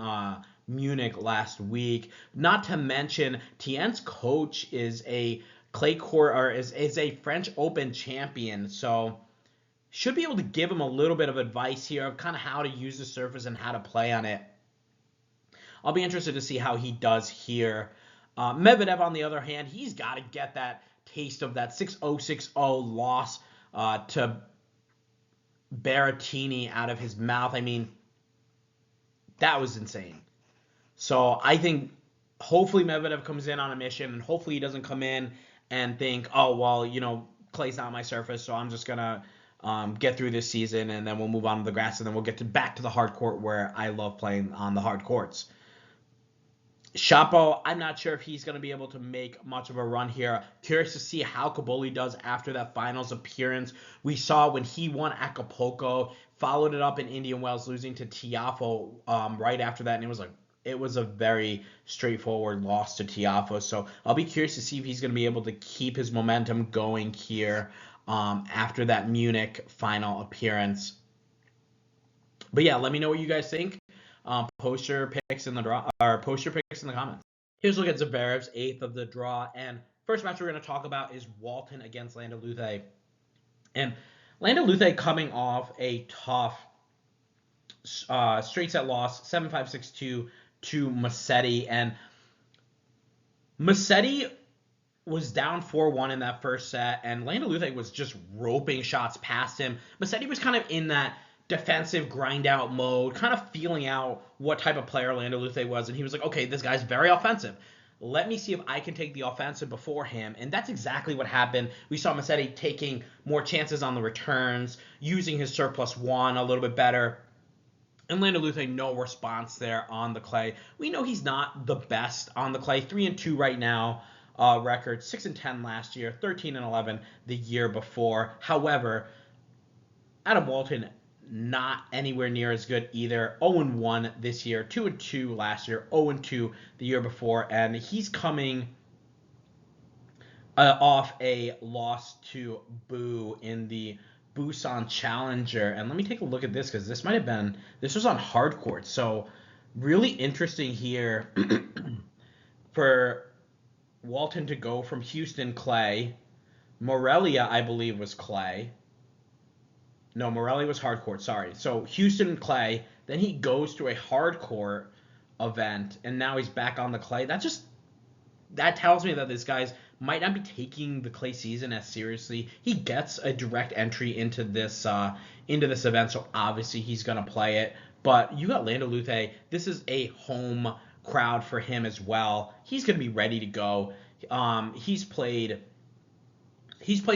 Munich last week. Not to mention, Tien's coach is a clay court or is a French Open champion, so should be able to give him a little bit of advice here of kind of how to use the surface and how to play on it. I'll be interested to see how he does here. Medvedev, on the other hand, he's got to get that taste of that 6-0, 6-0 loss to Berrettini out of his mouth. I mean, that was insane. So I think hopefully Medvedev comes in on a mission, and hopefully he doesn't come in and think, oh, well, clay's not my surface, so I'm just going to get through this season, and then we'll move on to the grass, and then we'll get back to the hard court where I love playing on the hard courts. Shapo, I'm not sure if he's going to be able to make much of a run here. Curious to see how Caboli does after that finals appearance. We saw when he won Acapulco, followed it up in Indian Wells, losing to Tiafoe right after that, and it was a very straightforward loss to Tiafoe. So I'll be curious to see if he's going to be able to keep his momentum going here after that Munich final appearance. But yeah, let me know what you guys think. Post your picks in the comments. Here's a look at Zverev's 8th of the draw, and first match we're going to talk about is Walton against Landa Luthé. And Landa Luthé coming off a tough straight set loss, 7-5, 6-2 to Musetti, and Musetti was down 4-1 in that first set, and Landa Luthé was just roping shots past him. Musetti was kind of in that defensive grind out mode, kind of feeling out what type of player Landa Luthé was, and he was like, okay, this guy's very offensive. Let me see if I can take the offensive before him, and that's exactly what happened. We saw Musetti taking more chances on the returns, using his surplus one a little bit better, and Landa Luthé, no response there on the clay. We know he's not the best on the clay. 3-2 right now, record 6-10 last year, 13-11 the year before. However, Adam Walton, not anywhere near as good either. 0-1 this year, 2-2 last year, 0-2 the year before, and he's coming off a loss to Buse in the Busan Challenger. And let me take a look at this, because this was on hard court. So really interesting here for Walton to go from Houston clay. Morelia, I believe, was clay. No, Morelia was hard court, sorry. So Houston clay, then he goes to a hard court event, and now he's back on the clay. That tells me that this guy's might not be taking the clay season as seriously. He gets a direct entry into this event, so obviously he's gonna play it. But you got Landa Luthé. This is a home crowd for him as well. He's gonna be ready to go. He's played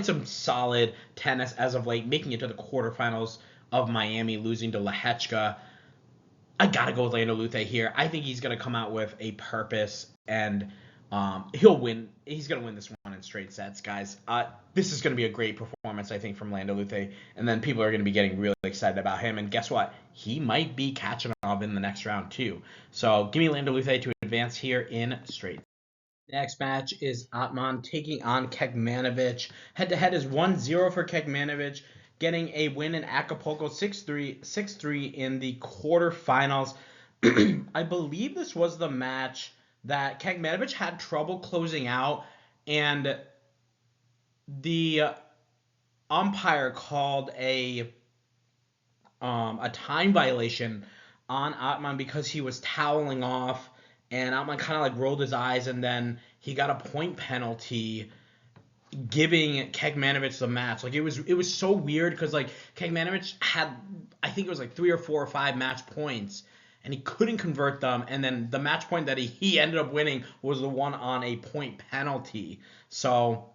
some solid tennis as of late, making it to the quarterfinals of Miami, losing to Lehechka. I gotta go with Landa Luthé here. I think he's gonna come out with a purpose, and he'll win. He's going to win this one in straight sets, guys. This is going to be a great performance, I think, from Landa Luthé. And then people are going to be getting really excited about him. And guess what? He might be Khachanov in the next round, too. So give me Landa Luthé to advance here in straight. Next match is Atman taking on Kekmanovic. Head-to-head is 1-0 for Kekmanovic, getting a win in Acapulco, 6-3 in the quarterfinals. I believe this was the match that Kekmanovic had trouble closing out, and the umpire called a time violation on Atman because he was toweling off, and Atman kind of like rolled his eyes, and then he got a point penalty, giving Kekmanovic the match. Like it was so weird because like Kekmanovic had, I think it was like 3 or 4 or 5 match points, and he couldn't convert them, and then the match point that he ended up winning was the one on a point penalty. So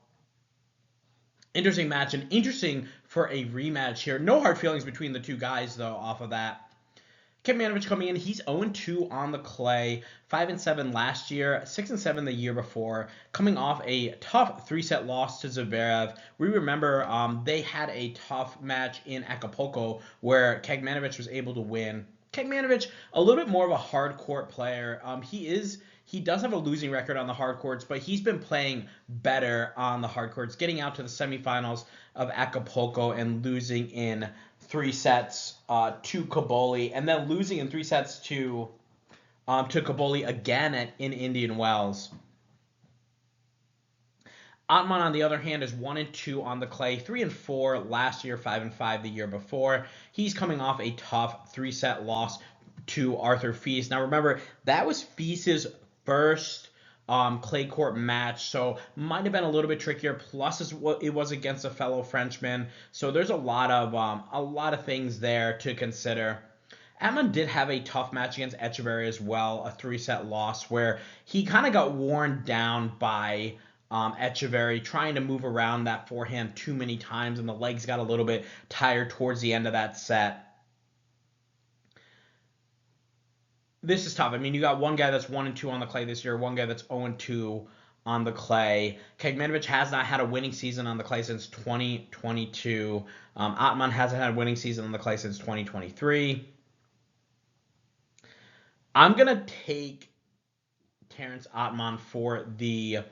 interesting match, and interesting for a rematch here. No hard feelings between the two guys, though, off of that. Kekmanovic coming in, he's 0-2 on the clay, 5-7 last year, 6-7 the year before, coming off a tough 3-set loss to Zverev. We remember they had a tough match in Acapulco where Kekmanovic was able to win. Kekmanovic, a little bit more of a hard court player. He does have a losing record on the hard courts, but he's been playing better on the hard courts, getting out to the semifinals of Acapulco and losing in 3 sets to Caboli, and then losing in 3 sets to Caboli again in Indian Wells. Atman, on the other hand, is 1-2 on the clay, 3-4 last year, 5-5 the year before. He's coming off a tough 3-set loss to Arthur Fils. Now remember, that was Fis's first clay court match, so might have been a little bit trickier. Plus, it was against a fellow Frenchman, so there's a lot of things there to consider. Atman did have a tough match against Etcheverry as well, a 3-set loss where he kind of got worn down by Etcheverry trying to move around that forehand too many times, and the legs got a little bit tired towards the end of that set. This is tough. I mean, you got one guy that's 1-2 on the clay this year, one guy that's 0-2 on the clay. Kekmanovic has not had a winning season on the clay since 2022. Atman hasn't had a winning season on the clay since 2023. I'm going to take Terence Atman for the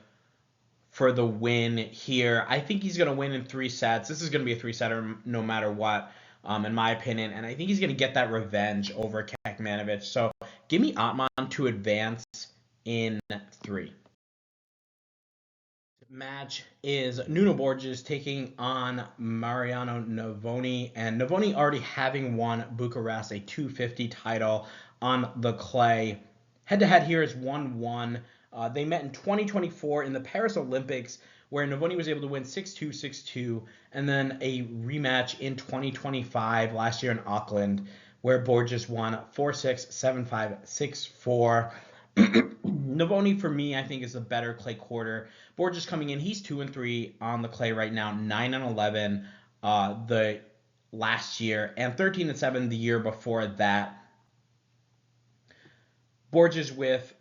win here. I think he's going to win in 3 sets. This is going to be a 3-setter no matter what, in my opinion. And I think he's going to get that revenge over Kekmanovic. So give me Atman to advance in 3. Match is Nuno Borges taking on Mariano Navoni, and Navoni already having won Bucharest, a 250 title on the clay. Head-to-head here is 1-1. They met in 2024 in the Paris Olympics, where Navoni was able to win 6-2, 6-2, and then a rematch in 2025 last year in Auckland, where Borges won 4-6, 7-5, 6-4. Navoni, for me, I think is the better clay quarter. Borges coming in, he's 2-3 on the clay right now, 9-11 the last year, and 13-7 the year before that. Borges with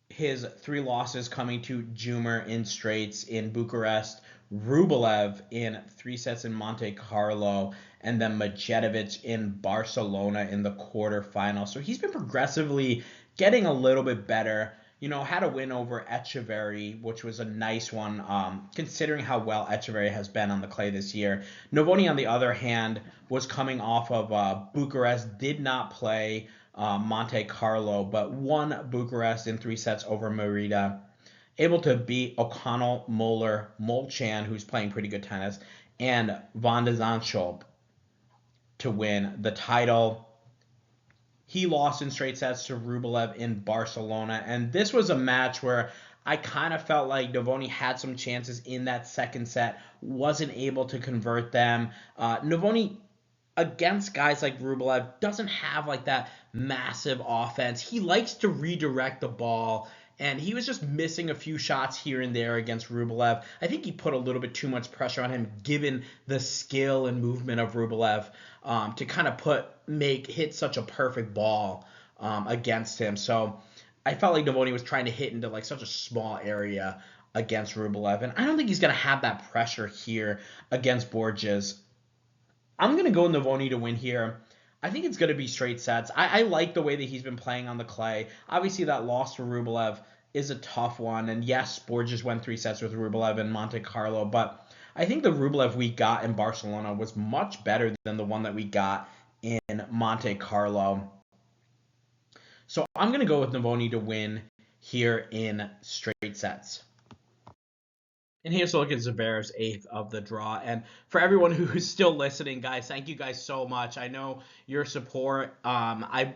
his 3 losses coming to Dzumhur in straights in Bucharest, Rublev in 3 sets in Monte Carlo, and then Majetovic in Barcelona in the quarterfinal. So he's been progressively getting a little bit better. You know, had a win over Etcheverry, which was a nice one, considering how well Etcheverry has been on the clay this year. Navoni, on the other hand, was coming off of Bucharest, did not play Monte Carlo, but won Bucharest in 3 sets over Merida. Able to beat O'Connell, Muller, Molchan, who's playing pretty good tennis, and Van de Zandschulp to win the title. He lost in straight sets to Rublev in Barcelona, and this was a match where I kind of felt like Navoni had some chances in that second set, wasn't able to convert them. Navoni, against guys like Rublev, doesn't have like that massive offense. He likes to redirect the ball, and he was just missing a few shots here and there against Rublev. I think he put a little bit too much pressure on him, given the skill and movement of Rublev, to kind of hit such a perfect ball against him. So I felt like Navoni was trying to hit into like such a small area against Rublev, and I don't think he's going to have that pressure here against Borges. I'm going to go Navoni to win here. I think it's going to be straight sets. I like the way that he's been playing on the clay. Obviously, that loss to Rublev is a tough one. And yes, Borges went 3 sets with Rublev in Monte Carlo. But I think the Rublev we got in Barcelona was much better than the one that we got in Monte Carlo. So I'm going to go with Navoni to win here in straight sets. And here's a look at Zverev's 8th of the draw. And for everyone who's still listening, guys, thank you guys so much. I know your support.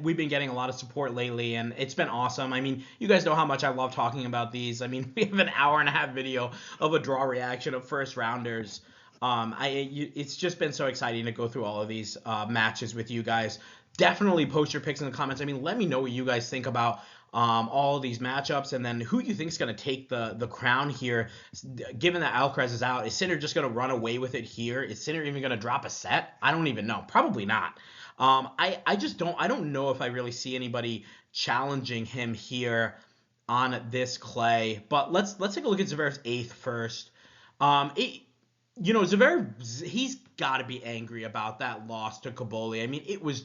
We've been getting a lot of support lately, and it's been awesome. I mean, you guys know how much I love talking about these. I mean, we have an hour and a half video of a draw reaction of first rounders. It's just been so exciting to go through all of these matches with you guys. Definitely post your picks in the comments. I mean, let me know what you guys think about all of these matchups, and then who you think is going to take the crown here. Given that Alcaraz is out, is Sinner just going to run away with it here? Is Sinner even going to drop a set? I don't even know. Probably not. I don't know if I really see anybody challenging him here on this clay. But let's take a look at Zverev's 8th first. Zverev, he's got to be angry about that loss to Cobolli. I mean, it was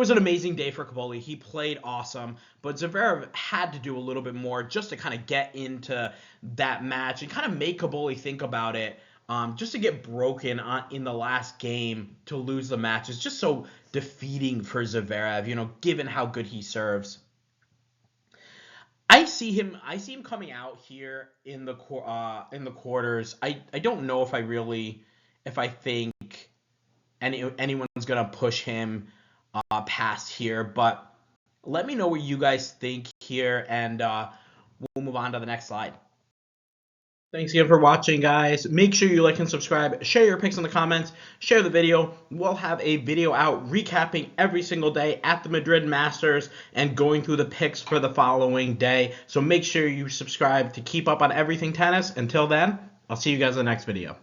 an amazing day for Cobolli. He played awesome, but Zverev had to do a little bit more just to kind of get into that match and kind of make Cobolli think about it. Just to get broken in the last game to lose the match is just so defeating for Zverev, given how good he serves. I see him coming out here in the quarters. I don't know if I think anyone's gonna push him past here, but let me know what you guys think here, and we'll move on to the next slide. Thanks again for watching, guys. Make sure you like and subscribe. Share your picks in the comments. Share the video. We'll have a video out recapping every single day at the Madrid Masters and going through the picks for the following day. So make sure you subscribe to keep up on everything tennis. Until then, I'll see you guys in the next video.